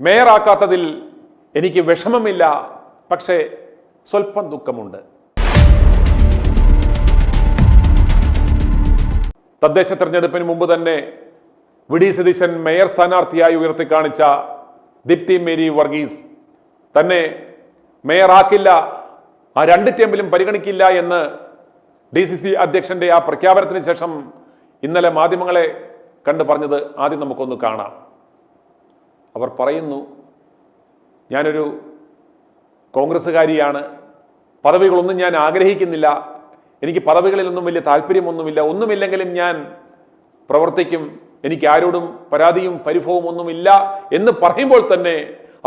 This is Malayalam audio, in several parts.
മേയറാക്കാത്തതിൽ എനിക്ക് വിഷമമില്ല, പക്ഷേ സ്വല്പം ദുഃഖമുണ്ട്. തദ്ദേശ തെരഞ്ഞെടുപ്പിന് മുമ്പ് തന്നെ വി ഡി സതീശൻ മേയർ സ്ഥാനാർത്ഥിയായി ഉയർത്തിക്കാണിച്ച ദീപ്തി മേരി വർഗീസ് തന്നെ മേയറാക്കില്ല, ആ 2 ടേമിലും പരിഗണിക്കില്ല എന്ന് DCC അധ്യക്ഷന്റെ ആ പ്രഖ്യാപനത്തിന് ശേഷം ഇന്നലെ മാധ്യമങ്ങളെ കണ്ടു പറഞ്ഞത് ആദ്യം നമുക്കൊന്ന് കാണാം. അവർ പറയുന്നു, ഞാനൊരു കോൺഗ്രസ്സുകാരിയാണ്, പദവികളൊന്നും ഞാൻ ആഗ്രഹിക്കുന്നില്ല, എനിക്ക് പദവികളിലൊന്നും വലിയ താല്പര്യമൊന്നുമില്ല, ഒന്നുമില്ലെങ്കിലും ഞാൻ പ്രവർത്തിക്കും, എനിക്ക് ആരോടും പരാതിയും പരിഭവവും ഒന്നുമില്ല എന്ന് പറയുമ്പോൾ തന്നെ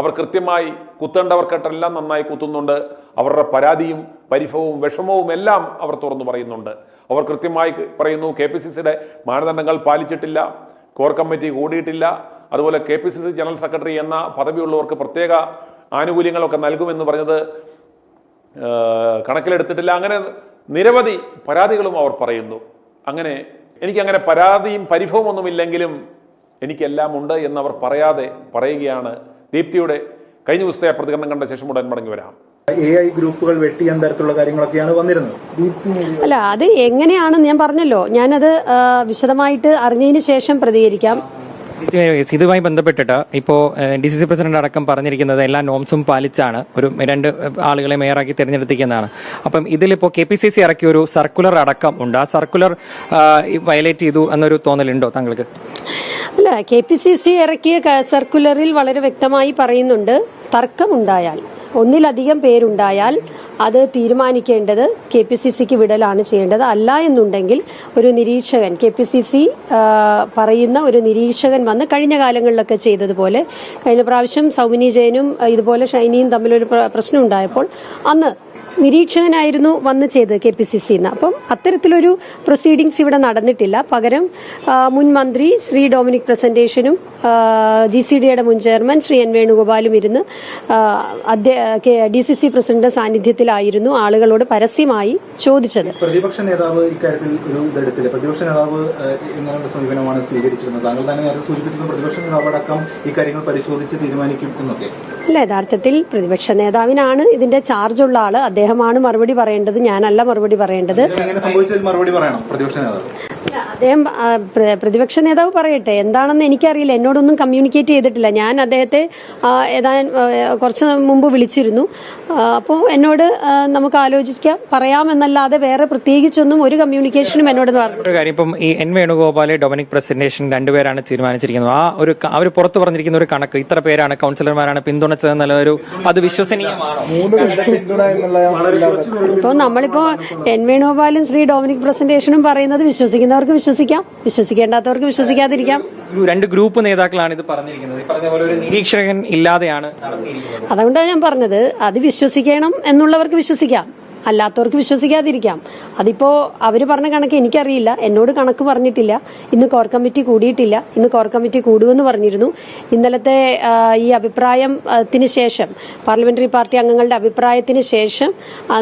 അവർ കൃത്യമായി കുത്തേണ്ടവർക്കെല്ലാം നന്നായി കുത്തുന്നുണ്ട്. അവരുടെ പരാതിയും പരിഭവവും വിഷമവും എല്ലാം അവർ തുറന്നു പറയുന്നുണ്ട്. അവർ കൃത്യമായി പറയുന്നു, KPCCയുടെ മാനദണ്ഡങ്ങൾ പാലിച്ചിട്ടില്ല, കോർ കമ്മിറ്റി കൂടിയിട്ടില്ല, അതുപോലെ KPCC ജനറൽ സെക്രട്ടറി എന്ന പദവിയുള്ളവർക്ക് പ്രത്യേക ആനുകൂല്യങ്ങളൊക്കെ നൽകുമെന്ന് പറഞ്ഞത് കണക്കിലെടുത്തിട്ടില്ല. അങ്ങനെ നിരവധി പരാതികളും അവർ പറയുന്നു. അങ്ങനെ എനിക്കങ്ങനെ പരാതിയും പരിഭവം ഒന്നുമില്ലെങ്കിലും എനിക്കെല്ലാം ഉണ്ട് എന്നവർ പറയാതെ പറയുകയാണ്. ദീപ്തിയുടെ കഴിഞ്ഞ ദിവസത്തെ പ്രതികരണം കണ്ട ശേഷം ഉടൻ മടങ്ങി വരാം. AI ഗ്രൂപ്പുകൾ വെട്ടിയ തരത്തിലുള്ള കാര്യങ്ങളൊക്കെയാണ് വന്നിരുന്നത്. അല്ല, അത് എങ്ങനെയാണെന്ന് ഞാൻ പറഞ്ഞല്ലോ, ഞാനത് വിശദമായിട്ട് അറിഞ്ഞതിന് ശേഷം പ്രതികരിക്കാം. ഇതുമായി ബന്ധപ്പെട്ടിട്ട് ഇപ്പോൾ DCC പ്രസിഡന്റ് അടക്കം പറഞ്ഞിരിക്കുന്നത് എല്ലാ നോംസും പാലിച്ചാണ് ഒരു 2 ആളുകളെ മേയറാക്കി തിരഞ്ഞെടുത്തിരിക്കുന്നതാണ്. അപ്പം ഇതിലിപ്പോൾ KPCC ഇറക്കിയ ഒരു സർക്കുലർ അടക്കം ഉണ്ട്. ആ സർക്കുലർ വയലേറ്റ് ചെയ്തു എന്നൊരു തോന്നലുണ്ടോ താങ്കൾക്ക്? അല്ല, KPCC ഇറക്കിയ സർക്കുലറിൽ വളരെ വ്യക്തമായി പറയുന്നുണ്ട്, തർക്കമുണ്ടായാൽ, ഒന്നിലധികം പേരുണ്ടായാൽ അത് തീരുമാനിക്കേണ്ടത് KPCCക്ക് വിടലാണ് ചെയ്യേണ്ടത്. അല്ല എന്നുണ്ടെങ്കിൽ ഒരു നിരീക്ഷകൻ, KPCC പറയുന്ന ഒരു നിരീക്ഷകൻ വന്ന് കഴിഞ്ഞ കാലങ്ങളിലൊക്കെ ചെയ്തതുപോലെ, കഴിഞ്ഞ പ്രാവശ്യം സൗമിനി ജയനും ഇതുപോലെ ഷൈനിയും തമ്മിലൊരു പ്രശ്നം ഉണ്ടായപ്പോൾ അന്ന് നിരീക്ഷകനായിരുന്നു വന്ന് ചെയ്തത് KPCC-ന്ന്. അപ്പം അത്തരത്തിലൊരു പ്രൊസീഡിങ്സ് ഇവിടെ നടന്നിട്ടില്ല. പകരം മുൻ മന്ത്രി ശ്രീ ഡൊമിനിക് പ്രസന്റേഷനും GCDയുടെ മുൻ ചെയർമാൻ ശ്രീ N വേണുഗോപാലും ഇരുന്ന് DCC പ്രസിഡന്റ് സാന്നിധ്യത്തിലായിരുന്നു ആളുകളോട് പരസ്യമായി ചോദിച്ചത്. പ്രതിപക്ഷ നേതാവ് ഇക്കാര്യത്തിൽ ഒരു ഇതെടുത്തില്ല. പ്രതിപക്ഷ നേതാവ് എങ്ങനെയുള്ള സമീപനമാണ് സ്വീകരിച്ചിരുന്നത്? താങ്കൾ തന്നെ നേരത്തെ സൂചിപ്പിച്ചിരുന്നു, പ്രതിപക്ഷ നേതാവ് അടക്കം ഇക്കാര്യങ്ങൾ പരിശോധിച്ച് തീരുമാനിക്കും എന്നൊക്കെ. അല്ല, യഥാർത്ഥത്തിൽ പ്രതിപക്ഷ നേതാവിനാണ് ഇതിന്റെ ചാർജുള്ള ആള്. അദ്ദേഹമാണ് മറുപടി പറയേണ്ടത്, ഞാനല്ല മറുപടി പറയേണ്ടത്. സംഭവിച്ചതിൽ മറുപടി പറയണം പ്രതിപക്ഷ നേതാവ്. അദ്ദേഹം പ്രതിപക്ഷ നേതാവ് പറയട്ടെ, എന്താണെന്ന് എനിക്കറിയില്ല, എന്നോടൊന്നും കമ്മ്യൂണിക്കേറ്റ് ചെയ്തിട്ടില്ല. ഞാൻ അദ്ദേഹത്തെ ഏതാനും കുറച്ച് മുമ്പ് വിളിച്ചിരുന്നു. അപ്പോൾ എന്നോട് നമുക്ക് ആലോചിക്കാം, പറയാമെന്നല്ലാതെ വേറെ പ്രത്യേകിച്ചൊന്നും ഒരു കമ്മ്യൂണിക്കേഷനും എന്നോട് ഒരു കാര്യം, ഇപ്പം ഈ N വേണുഗോപാല് ഡൊമിനിക് പ്രസന്റേഷൻ 2 പേരാണ് തീരുമാനിച്ചിരിക്കുന്നത്. അവർ പുറത്തു പറഞ്ഞിരിക്കുന്ന ഒരു കണക്ക്, ഇത്ര പേരാണ് കൗൺസിലർമാരാണ് പിന്തുണച്ചതെന്നുള്ള ഒരു, അത് വിശ്വസനീയമാണോ? ഇപ്പോൾ നമ്മളിപ്പോ N വേണുഗോപാലും ശ്രീ ഡൊമിനിക് പ്രസന്റേഷനും പറയുന്നത് വിശ്വസിക്കുന്നവർക്ക് വിശ്വസിക്കാം, വിശ്വസിക്കേണ്ടാത്തവർക്ക് വിശ്വസിക്കാതിരിക്കാം. 2 ഗ്രൂപ്പ് നേതാക്കളാണ് ഇത് പറഞ്ഞിരിക്കുന്നത്. പറഞ്ഞ പോലെ ഒരു നിരീക്ഷകൻ ഇല്ലാതെയാണ് നടത്തിയിരിക്കുന്നത്. അതുകൊണ്ടാണ് ഞാൻ പറഞ്ഞത്, അത് വിശ്വസിക്കണം എന്നുള്ളവർക്ക് വിശ്വസിക്കാം, അല്ലാത്തവർക്ക് വിശ്വസിക്കാതിരിക്കാം. അതിപ്പോ അവര് പറഞ്ഞ കണക്ക് എനിക്കറിയില്ല, എന്നോട് കണക്ക് പറഞ്ഞിട്ടില്ല. ഇന്ന് കോർ കമ്മിറ്റി കൂടിയിട്ടില്ല. ഇന്ന് കോർ കമ്മിറ്റി കൂടുമെന്ന് പറഞ്ഞിരുന്നു. ഇന്നലത്തെ ഈ അഭിപ്രായത്തിന് ശേഷം, പാർലമെന്ററി പാർട്ടി അംഗങ്ങളുടെ അഭിപ്രായത്തിന് ശേഷം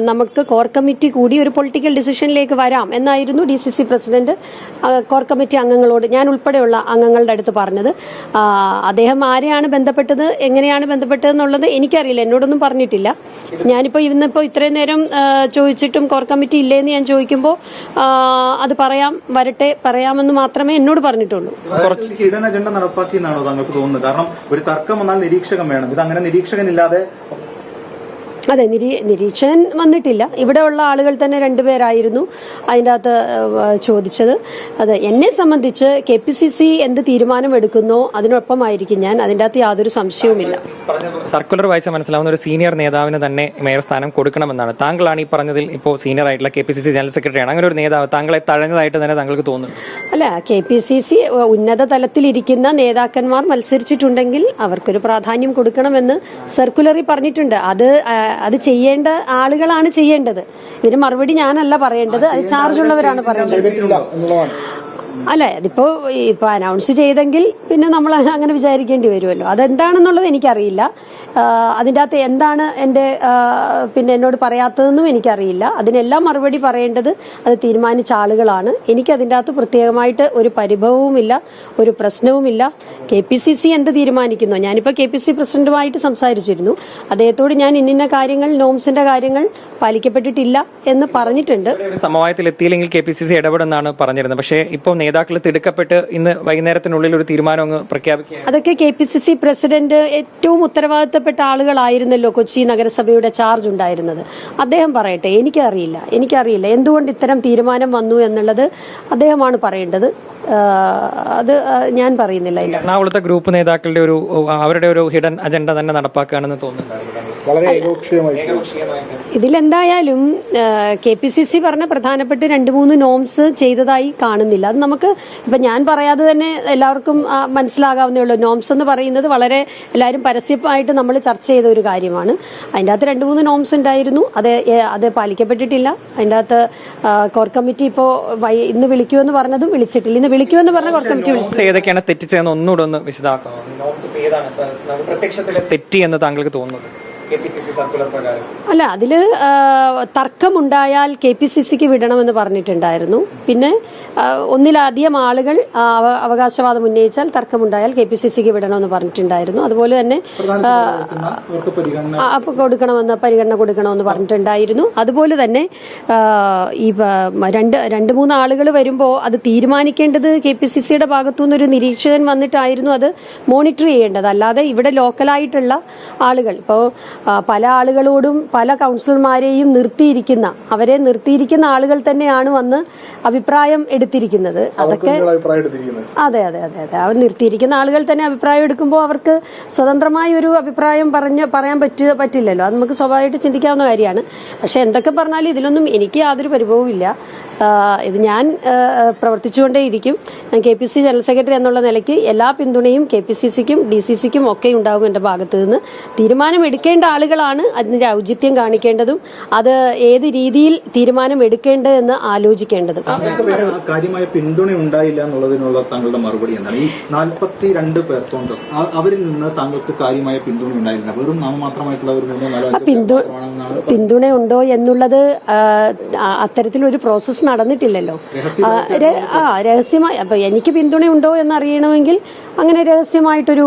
നമുക്ക് കോർ കമ്മിറ്റി കൂടി ഒരു പൊളിറ്റിക്കൽ ഡിസിഷനിലേക്ക് വരാം എന്നായിരുന്നു DCC പ്രസിഡന്റ് കോർ കമ്മിറ്റി അംഗങ്ങളോട്, ഞാൻ ഉൾപ്പെടെയുള്ള അംഗങ്ങളുടെ അടുത്ത് പറഞ്ഞത്. അദ്ദേഹം ആരെയാണ് ബന്ധപ്പെട്ടത്, എങ്ങനെയാണ് ബന്ധപ്പെട്ടതെന്നുള്ളത് എനിക്കറിയില്ല, എന്നോടൊന്നും പറഞ്ഞിട്ടില്ല. ഞാനിപ്പോ ഇന്നിപ്പോ ഇത്രയും നേരം ചോദിച്ചിട്ടും കോർ കമ്മിറ്റി ഇല്ലേന്ന് ഞാൻ ചോദിക്കുമ്പോൾ അത് വരട്ടെ, പറയാമെന്ന് മാത്രമേ എന്നോട് പറഞ്ഞിട്ടുള്ളൂ. ഹിഡൻ അജണ്ട നടപ്പാക്കി എന്നാണോ താങ്കൾക്ക് തോന്നുന്നത്? കാരണം ഒരു തർക്കം വന്നാൽ നിരീക്ഷകൻ വേണം, ഇത് അങ്ങനെ നിരീക്ഷകൻ ഇല്ലാതെ. അതെ, നിരീക്ഷകൻ വന്നിട്ടില്ല. ഇവിടെയുള്ള ആളുകൾ തന്നെ 2 പേരായിരുന്നു അതിൻ്റെ അകത്ത് ചോദിച്ചത്. അത് എന്നെ സംബന്ധിച്ച് KPCC എന്ത് തീരുമാനമെടുക്കുന്നോ അതിനൊപ്പമായിരിക്കും ഞാൻ, അതിൻ്റെ അകത്ത് യാതൊരു സംശയവുമില്ല. സർക്കുലർ വായിച്ച മനസ്സിലാവുന്ന ഒരു സീനിയർ നേതാവിന് തന്നെ മേയർ സ്ഥാനം കൊടുക്കണമെന്നാണ്. താങ്കളാണ് ഈ പറഞ്ഞതിൽ ഇപ്പോൾ സീനിയർ ആയിട്ടുള്ള KPCC ജനറൽ സെക്രട്ടറിയാണ്. അങ്ങനെ ഒരു നേതാവ് താങ്കളെ തഴഞ്ഞതായിട്ട് തന്നെ താങ്കൾക്ക് തോന്നുന്നു? അല്ല, KPCC ഉന്നത തലത്തിലിരിക്കുന്ന നേതാക്കന്മാർ മത്സരിച്ചിട്ടുണ്ടെങ്കിൽ അവർക്കൊരു പ്രാധാന്യം കൊടുക്കണമെന്ന് സർക്കുലറിൽ പറഞ്ഞിട്ടുണ്ട്. അത് ചെയ്യേണ്ട ആളുകളാണ് ചെയ്യേണ്ടത്. ഇതിന് മറുപടി ഞാനല്ല പറയേണ്ടത്, അത് ചാർജുള്ളവരാണ് പറയേണ്ടത്. അല്ല, ഇപ്പൊ അനൗൺസ് ചെയ്തെങ്കിൽ പിന്നെ നമ്മൾ അങ്ങനെ വിചാരിക്കേണ്ടി വരുമല്ലോ. അതെന്താണെന്നുള്ളത് എനിക്കറിയില്ല. അതിൻ്റെ അകത്ത് എന്താണ് പിന്നെ എന്നോട് പറയാത്തതെന്നും എനിക്കറിയില്ല. അതിനെല്ലാം മറുപടി പറയേണ്ടത് അത് തീരുമാനിച്ച ആളുകളാണ്. എനിക്ക് അതിൻ്റെ അകത്ത് പ്രത്യേകമായിട്ട് ഒരു പരിഭവവുമില്ല, ഒരു പ്രശ്നവുമില്ല. KPCC എന്ത് തീരുമാനിക്കുന്നു, ഞാനിപ്പോൾ KPCC പ്രസിഡന്റുമായിട്ട് സംസാരിച്ചിരുന്നു. അദ്ദേഹത്തോട് ഞാൻ ഇന്ന കാര്യങ്ങൾ, നോംസിന്റെ കാര്യങ്ങൾ പാലിക്കപ്പെട്ടിട്ടില്ല എന്ന് പറഞ്ഞിട്ടുണ്ട്. സമവായത്തിൽ എത്തിയില്ലെങ്കിൽ KPCC ഇടപെടുന്നാണ് പറഞ്ഞിരുന്നത്. പക്ഷേ ഇപ്പോൾ നേതാക്കൾ തിടുക്കപ്പെട്ട് ഇന്ന് വൈകുന്നേരത്തിനുള്ളിൽ ഒരു തീരുമാനം അങ്ങ് പ്രഖ്യാപിക്കുക. അതൊക്കെ KPCC പ്രസിഡന്റ് ഏറ്റവും ഉത്തരവാദിത്തപ്പെട്ട ആളുകളായിരുന്നല്ലോ കൊച്ചി നഗരസഭയുടെ ചാർജ് ഉണ്ടായിരുന്നത്. അദ്ദേഹം പറയട്ടെ, എനിക്കറിയില്ല എന്തുകൊണ്ട് ഇത്തരം തീരുമാനം വന്നു എന്നുള്ളത് അദ്ദേഹമാണ് പറയേണ്ടത്. അത് ഞാൻ പറയുന്നില്ല. എറണാകുളത്തെ ഗ്രൂപ്പ് നേതാക്കളുടെ അവരുടെ ഒരു ഹിഡൻ അജണ്ട തന്നെ നടപ്പാക്കുകയാണെന്ന് തോന്നുന്നുണ്ടായിരുന്നു. ഇതിലെന്തായാലും KPCC പറഞ്ഞ പ്രധാനപ്പെട്ട 2-3 നോംസ് ചെയ്തതായി കാണുന്നില്ല. അത് നമുക്ക് ഇപ്പൊ ഞാൻ പറയാതെ തന്നെ എല്ലാവർക്കും മനസ്സിലാകാവുന്നേ ഉള്ളൂ. നോംസ് എന്ന് പറയുന്നത് വളരെ എല്ലാവരും പരസ്യമായിട്ട് നമ്മൾ ചർച്ച ചെയ്ത ഒരു കാര്യമാണ്. അതിൻ്റെ അകത്ത് 2-3 നോംസ് ഉണ്ടായിരുന്നു. അത് പാലിക്കപ്പെട്ടിട്ടില്ല. അതിൻ്റെ അകത്ത് കോർ കമ്മിറ്റി ഇപ്പോ ഇന്ന് വിളിക്കുമെന്ന് പറഞ്ഞതും വിളിച്ചിട്ടില്ല. ഇന്ന് വിളിക്കുമെന്ന് പറഞ്ഞ കോർ കമ്മിറ്റി വിളിച്ചു. ഏതൊക്കെയാണ് തെറ്റിച്ചതെന്ന് ഒന്നുകൂടെ ഒന്ന് വിശദമാക്കാം. പ്രത്യക്ഷത്തിൽ തെറ്റി എന്ന് താങ്കൾക്ക് തോന്നുന്നത്? അല്ല, അതില് തർക്കമുണ്ടായാൽ KPCCക്ക് വിടണമെന്ന് പറഞ്ഞിട്ടുണ്ടായിരുന്നു. പിന്നെ ഒന്നിലധികം ആളുകൾ അവകാശവാദം ഉന്നയിച്ചാൽ തർക്കമുണ്ടായാൽ KPCCക്ക് വിടണമെന്ന് പറഞ്ഞിട്ടുണ്ടായിരുന്നു. അതുപോലെ തന്നെ പരിഗണന കൊടുക്കണമെന്ന് പറഞ്ഞിട്ടുണ്ടായിരുന്നു. അതുപോലെ തന്നെ ഈ 2-3 ആളുകൾ വരുമ്പോൾ അത് തീരുമാനിക്കേണ്ടത് KPCCയുടെ ഭാഗത്തുനിന്നൊരു നിരീക്ഷകൻ വന്നിട്ടായിരുന്നു അത് മോണിറ്റർ ചെയ്യേണ്ടത്. അല്ലാതെ ഇവിടെ ലോക്കലായിട്ടുള്ള ആളുകൾ ഇപ്പോൾ പല ആളുകളോടും പല കൗൺസിലർമാരെയും അവരെ നിർത്തിയിരിക്കുന്ന ആളുകൾ തന്നെയാണ് വന്ന് അഭിപ്രായം എടുത്തിരിക്കുന്നത്. അതൊക്കെ അതെ അവർ നിർത്തിയിരിക്കുന്ന ആളുകൾ തന്നെ അഭിപ്രായം എടുക്കുമ്പോൾ അവർക്ക് സ്വതന്ത്രമായ ഒരു അഭിപ്രായം പറയാൻ പറ്റില്ലല്ലോ. അത് നമുക്ക് സ്വാഭാവികമായിട്ട് ചിന്തിക്കാവുന്ന കാര്യമാണ്. പക്ഷെ എന്തൊക്കെ പറഞ്ഞാലും ഇതിലൊന്നും എനിക്ക് യാതൊരു പരിഭവമില്ല. ഇത് ഞാൻ പ്രവർത്തിച്ചുകൊണ്ടേയിരിക്കും. ഞാൻ KPCC ജനറൽ സെക്രട്ടറി എന്നുള്ള നിലയ്ക്ക് എല്ലാ പിന്തുണയും KPCCക്കും DCCക്കും ഒക്കെ ഉണ്ടാവും. എന്റെ ഭാഗത്ത് നിന്ന് തീരുമാനം എടുക്കേണ്ട ആളുകളാണ് അതിന്റെ ഔചിത്യം കാണിക്കേണ്ടതും അത് ഏത് രീതിയിൽ തീരുമാനം എടുക്കേണ്ടതെന്ന് ആലോചിക്കേണ്ടതും. കാര്യമായ പിന്തുണ ഉണ്ടായില്ല എന്നുള്ളതിനുള്ള താങ്കളുടെ മറുപടി എന്താണ്? ഈ 42 പേർ കോൺഗ്രസ്, അവരിൽ നിന്ന് താങ്കൾക്ക് കാര്യമായ പിന്തുണ ഉണ്ടായില്ല, വെറും നാമമാത്രമായിട്ടുള്ള ഒരു 3-4 പിന്തുണ ഉണ്ടോ എന്നുള്ളത് അത്തരത്തിലൊരു പ്രോസസ് നടന്നിട്ടില്ലല്ലോ. രഹസ്യമായി അപ്പൊ എനിക്ക് പിന്തുണയുണ്ടോ എന്നറിയണമെങ്കിൽ അങ്ങനെ രഹസ്യമായിട്ടൊരു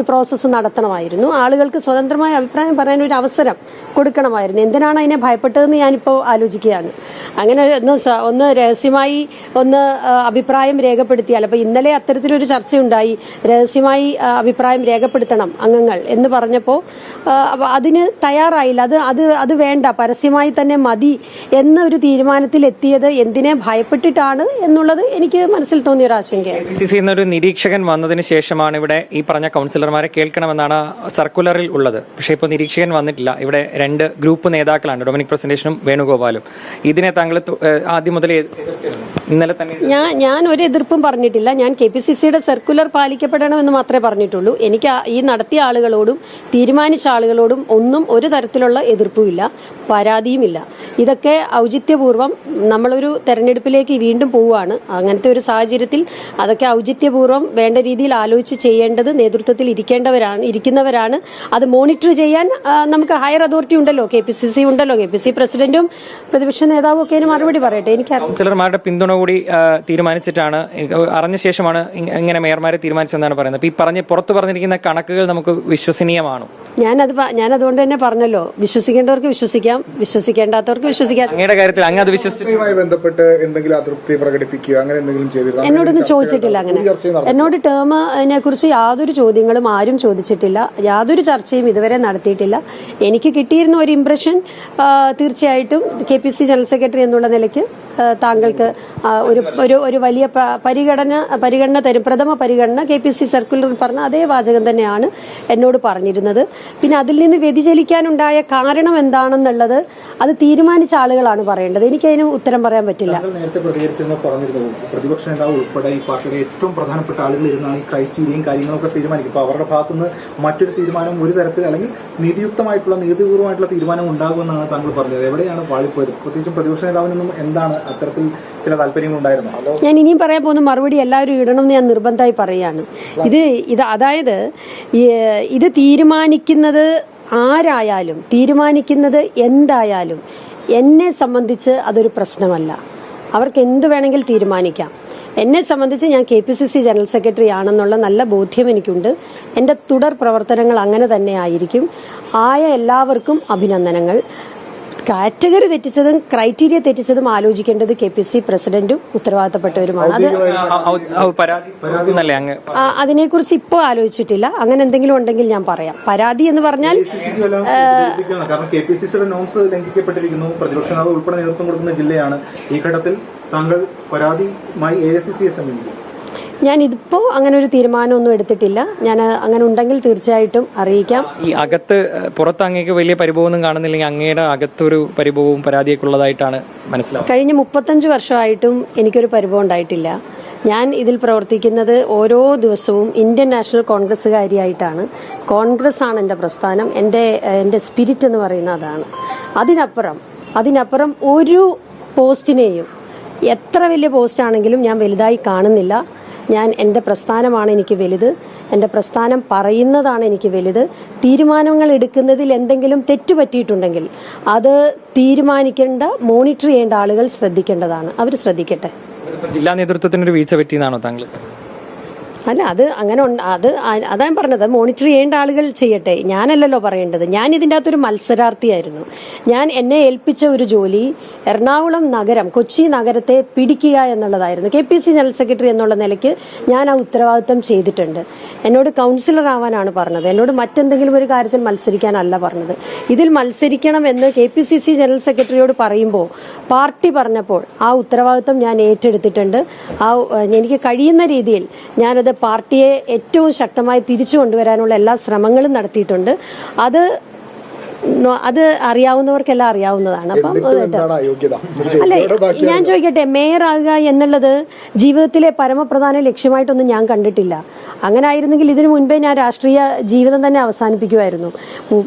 പ്രോസസ്സ് നടത്തണമായിരുന്നു. ആളുകൾക്ക് സ്വതന്ത്രമായ അഭിപ്രായം പറയാൻ ഒരു അവസരം കൊടുക്കണമായിരുന്നു. എന്തിനാണ് അതിനെ ഭയപ്പെട്ടതെന്ന് ഞാനിപ്പോൾ ആലോചിക്കുകയാണ്. അങ്ങനെ ഒന്ന് രഹസ്യമായി അഭിപ്രായം രേഖപ്പെടുത്തിയാൽ, അപ്പൊ ഇന്നലെ അത്തരത്തിലൊരു ചർച്ചയുണ്ടായി, രഹസ്യമായി അഭിപ്രായം രേഖപ്പെടുത്തണം അംഗങ്ങൾ എന്ന് പറഞ്ഞപ്പോൾ അതിന് തയ്യാറായില്ല. അത് വേണ്ട, പരസ്യമായി തന്നെ മതി എന്നൊരു തീരുമാനത്തിൽ എത്തിയത് എന്തിനെ ഭയപ്പെട്ടിട്ടാണ് എന്നുള്ളത് എനിക്ക് മനസ്സിൽ തോന്നിയ ഒരു ആശങ്കയാണ്. KPCC എന്നൊരു നിരീക്ഷകൻ വന്നതിന് ശേഷമാണ് ഇവിടെ ഈ പറഞ്ഞ കൗൺസിലർമാരെ കേൾക്കണമെന്നാണ് സർക്കുലറിൽ ഉള്ളത്. പക്ഷേ ഇപ്പോൾ നിരീക്ഷകൻ വന്നിട്ടില്ല. ഇവിടെ 2 ഗ്രൂപ്പ് നേതാക്കളാണ്, ഡൊമിനിക് പ്രസന്റേഷനും വേണുഗോപാലും. ഇതിനെ താങ്കൾ ആദ്യം മുതലേ ഇന്നലെ തന്നെ ഞാൻ ഒരു എതിർപ്പും പറഞ്ഞിട്ടില്ല. ഞാൻ KPCCയുടെ സർക്കുലർ പാലിക്കപ്പെടണമെന്ന് മാത്രമേ പറഞ്ഞിട്ടുള്ളൂ. എനിക്ക് ഈ നടത്തിയ ആളുകളോടും തീരുമാനിച്ച ആളുകളോടും ഒരു തരത്തിലുള്ള എതിർപ്പുമില്ല, പരാതിയുമില്ല. ഇതൊക്കെ ഔചിത്യപൂർവ്വം നമ്മളൊരു തെരഞ്ഞെടുപ്പിലേക്ക് വീണ്ടും പോവുകയാണ്. അങ്ങനത്തെ ഒരു സാഹചര്യത്തിൽ അതൊക്കെ ഔചിത്യപൂർവ്വം വേണ്ട രീതിയിൽ ആലോചിച്ച് ചെയ്യേണ്ടത് നേതൃത്വത്തിൽ ഇരിക്കുന്നവരാണ്. അത് മോണിറ്റർ ചെയ്യാൻ നമുക്ക് ഹയർ അതോറിറ്റി ഉണ്ടല്ലോ, KPCC ഉണ്ടല്ലോ. KPCC പ്രസിഡന്റും പ്രതിപക്ഷ നേതാവും ഒക്കെ മറുപടി പറയട്ടെ. എനിക്ക് കൗൺസിലർമാരുടെ പിന്തുണ കൂടി തീരുമാനിച്ചിട്ടാണ്, അറിഞ്ഞ ശേഷമാണ് ഇങ്ങനെ മേയർമാരെ തീരുമാനിച്ചെന്നാണ് പറയുന്നത്. ഈ പുറത്തു പറഞ്ഞിരിക്കുന്ന കണക്കുകൾ നമുക്ക് വിശ്വസനീയമാണോ? ഞാനതുകൊണ്ട് തന്നെ പറഞ്ഞല്ലോ, വിശ്വസിക്കേണ്ടവർക്ക് വിശ്വസിക്കാം, വിശ്വസിക്കേണ്ടാത്തവർക്ക് വിശ്വസിക്കാം. അങ്ങയുടെ കാര്യത്തിൽ അങ്ങ് അത് വിശ്വസിച്ചുമായി ബന്ധപ്പെട്ട് എന്തെങ്കിലും അതൃപ്തി പ്രകടിപ്പിക്കുക അങ്ങനെ എന്തെങ്കിലും ചെയ്തിരുന്നു? എന്നോടൊന്നും ചോദിച്ചിട്ടില്ല. അങ്ങനെ എന്നോട് ടേമിനെ കുറിച്ച് യാതൊരു ചോദ്യങ്ങളും ആരും ചോദിച്ചിട്ടില്ല. യാതൊരു ചർച്ചയും ഇതുവരെ നടത്തിയിട്ടില്ല. എനിക്ക് കിട്ടിയിരുന്ന ഒരു ഇംപ്രഷൻ തീർച്ചയായിട്ടും KPCC ജനറൽ സെക്രട്ടറി എന്നുള്ള നിലയ്ക്ക് താങ്കൾക്ക് ഒരു വലിയ പരിഗണന തരും, പ്രഥമ പരിഗണന KPCC സർക്കുലറിൽ പറഞ്ഞ അതേ വാചകം തന്നെയാണ് എന്നോട് പറഞ്ഞിരുന്നത്. പിന്നെ അതിൽ നിന്ന് വ്യതിചലിക്കാനുണ്ടായ കാരണം എന്താണെന്നുള്ളത് അത് തീരുമാനിച്ച ആളുകളാണ് പറയേണ്ടത്. എനിക്കതിന് ഉത്തരം പറയാൻ പറ്റില്ല. നേരത്തെ പറഞ്ഞിരുന്നു പ്രതിപക്ഷ നേതാവ് ഉൾപ്പെടെ ഈ പാർട്ടിയുടെ ഏറ്റവും പ്രധാനപ്പെട്ട ആളുകൾ ഇരുന്നാണ് ഈ ക്രൈറ്റീരിയയും കാര്യങ്ങളൊക്കെ തീരുമാനിക്കും. അപ്പൊ അവരുടെ ഭാഗത്തുനിന്ന് മറ്റൊരു തീരുമാനം ഒരു തരത്തിൽ അല്ലെങ്കിൽ നീതിപൂർവ്വമായിട്ടുള്ള തീരുമാനം ഉണ്ടാകുമെന്നാണ് താങ്കൾ പറഞ്ഞത്. എവിടെയാണ് പാളിപ്പോയത്? പ്രത്യേകിച്ചും പ്രതിപക്ഷ നേതാവിനൊന്നും എന്താണ് അത്തരത്തിൽ ചില താല്പര്യങ്ങൾ ഉണ്ടായിരുന്നോ? ഞാൻ ഇനിയും പറയാൻ പോകുന്ന മറുപടി എല്ലാവരും ഇടണം എന്ന് ഞാൻ നിർബന്ധമായി പറയുകയാണ്. അതായത് ഇത് തീരുമാനിക്കുന്നത് ആരായാലും, തീരുമാനിക്കുന്നത് എന്തായാലും എന്നെ സംബന്ധിച്ച് അതൊരു പ്രശ്നമല്ല. അവർക്ക് എന്ത് വേണമെങ്കിൽ തീരുമാനിക്കാം. എന്നെ സംബന്ധിച്ച് ഞാൻ KPCC ജനറൽ സെക്രട്ടറി ആണെന്നുള്ള നല്ല ബോധ്യം എനിക്കുണ്ട്. എൻ്റെ തുടർ പ്രവർത്തനങ്ങൾ അങ്ങനെ തന്നെ ആയിരിക്കും. ആയ എല്ലാവർക്കും അഭിനന്ദനങ്ങൾ. കാറ്റഗറി തെറ്റിച്ചതും ക്രൈറ്റീരിയ തെറ്റിച്ചതും ആലോചിക്കേണ്ടത് KPCC പ്രസിഡന്റും ഉത്തരവാദിത്തപ്പെട്ടവരുമാണ്. അതിനെക്കുറിച്ച് ഇപ്പോൾ ആലോചിച്ചിട്ടില്ല. അങ്ങനെ എന്തെങ്കിലും ഉണ്ടെങ്കിൽ ഞാൻ പറയാം. പരാതി എന്ന് പറഞ്ഞാൽ കാരണം KPCCയുടെ നോംസ് ലംഘിക്കപ്പെട്ടിരിക്കുന്നു. പ്രതിപക്ഷ നേതാവ് ഉൾപ്പെടെ നേതൃത്വം കൊടുക്കുന്ന ജില്ലയാണ്. ഈ ഘട്ടത്തിൽ താങ്കൾ പരാതിയുമായി AICCയെ സമീപിക്കും. ഞാൻ ഇതിപ്പോ അങ്ങനെ ഒരു തീരുമാനമൊന്നും എടുത്തിട്ടില്ല. ഞാൻ അങ്ങനെ ഉണ്ടെങ്കിൽ തീർച്ചയായിട്ടും അറിയിക്കാം. ഈ അകത്ത് പുറത്ത് അങ്ങേക്ക് വലിയ പരിഭവമൊന്നും കാണുന്നില്ലെങ്കിൽ അങ്ങയുടെ അകത്തൊരു പരിഭവവും പരാതിയൊക്കെ ഉള്ളതായിട്ടാണ് മനസ്സിലാവുന്നത്. കഴിഞ്ഞ 35 വർഷമായിട്ടും എനിക്കൊരു പരിഭവം ഉണ്ടായിട്ടില്ല. ഞാൻ ഇതിൽ പ്രവർത്തിക്കുന്നത് ഓരോ ദിവസവും ഇന്ത്യൻ നാഷണൽ കോൺഗ്രസ്സുകാരിയായിട്ടാണ്. കോൺഗ്രസ് ആണ് എൻ്റെ പ്രസ്ഥാനം. എൻ്റെ സ്പിരിറ്റ് എന്ന് പറയുന്ന അതാണ്. അതിനപ്പുറം ഒരു പോസ്റ്റിനെയും, എത്ര വലിയ പോസ്റ്റ് ആണെങ്കിലും ഞാൻ വലുതായി കാണുന്നില്ല. എൻ്റെ പ്രസ്ഥാനമാണ് എനിക്ക് വലുത്. എൻ്റെ പ്രസ്ഥാനം പറയുന്നതാണ് എനിക്ക് വലുത്. തീരുമാനങ്ങൾ എടുക്കുന്നതിൽ എന്തെങ്കിലും തെറ്റുപറ്റിയിട്ടുണ്ടെങ്കിൽ അത് തീരുമാനിക്കേണ്ട, മോണിറ്റർ ചെയ്യേണ്ട ആളുകൾ ശ്രദ്ധിക്കേണ്ടതാണ്. അവർ ശ്രദ്ധിക്കട്ടെ. ജില്ലാ നേതൃത്വത്തിനൊരു വീഴ്ച പറ്റിയെന്നാണോ താങ്കൾ? അല്ല, അത് അങ്ങനെ അതാ ഞാൻ പറഞ്ഞത്. മോണിറ്റർ ചെയ്യേണ്ട ആളുകൾ ചെയ്യട്ടെ. ഞാനല്ലല്ലോ പറയേണ്ടത്. ഞാൻ ഇതിൻ്റെ അകത്തൊരു മത്സരാർത്ഥിയായിരുന്നു. എന്നെ ഏൽപ്പിച്ച ഒരു ജോലി എറണാകുളം നഗരം, കൊച്ചി നഗരത്തെ പിടിക്കുക എന്നുള്ളതായിരുന്നു. KPCC ജനറൽ സെക്രട്ടറി എന്നുള്ള നിലയ്ക്ക് ഞാൻ ആ ഉത്തരവാദിത്വം ചെയ്തിട്ടുണ്ട്. എന്നോട് കൗൺസിലർ ആവാനാണ് പറഞ്ഞത്. എന്നോട് മറ്റെന്തെങ്കിലും ഒരു കാര്യത്തിൽ മത്സരിക്കാനല്ല പറഞ്ഞത്. ഇതിൽ മത്സരിക്കണം എന്ന് KPCC ജനറൽ സെക്രട്ടറിയോട് പറയുമ്പോൾ, പാർട്ടി പറഞ്ഞപ്പോൾ ആ ഉത്തരവാദിത്വം ഞാൻ ഏറ്റെടുത്തിട്ടുണ്ട്. എനിക്ക് കഴിയുന്ന രീതിയിൽ ഞാനത് പാർട്ടിയെ ഏറ്റവും ശക്തമായി തിരിച്ചു കൊണ്ടുവരാനുള്ള എല്ലാ ശ്രമങ്ങളും നടത്തിയിട്ടുണ്ട്. അത് അറിയാവുന്നവർക്കെല്ലാം അറിയാവുന്നതാണ്. അപ്പം അല്ലെ, ഞാൻ ചോദിക്കട്ടെ, മേയർ ആകുക എന്നുള്ളത് ജീവിതത്തിലെ പരമപ്രധാന ലക്ഷ്യമായിട്ടൊന്നും ഞാൻ കണ്ടിട്ടില്ല. അങ്ങനെ ആയിരുന്നെങ്കിൽ ഇതിനു മുൻപേ ഞാൻ രാഷ്ട്രീയ ജീവിതം തന്നെ അവസാനിപ്പിക്കുമായിരുന്നു.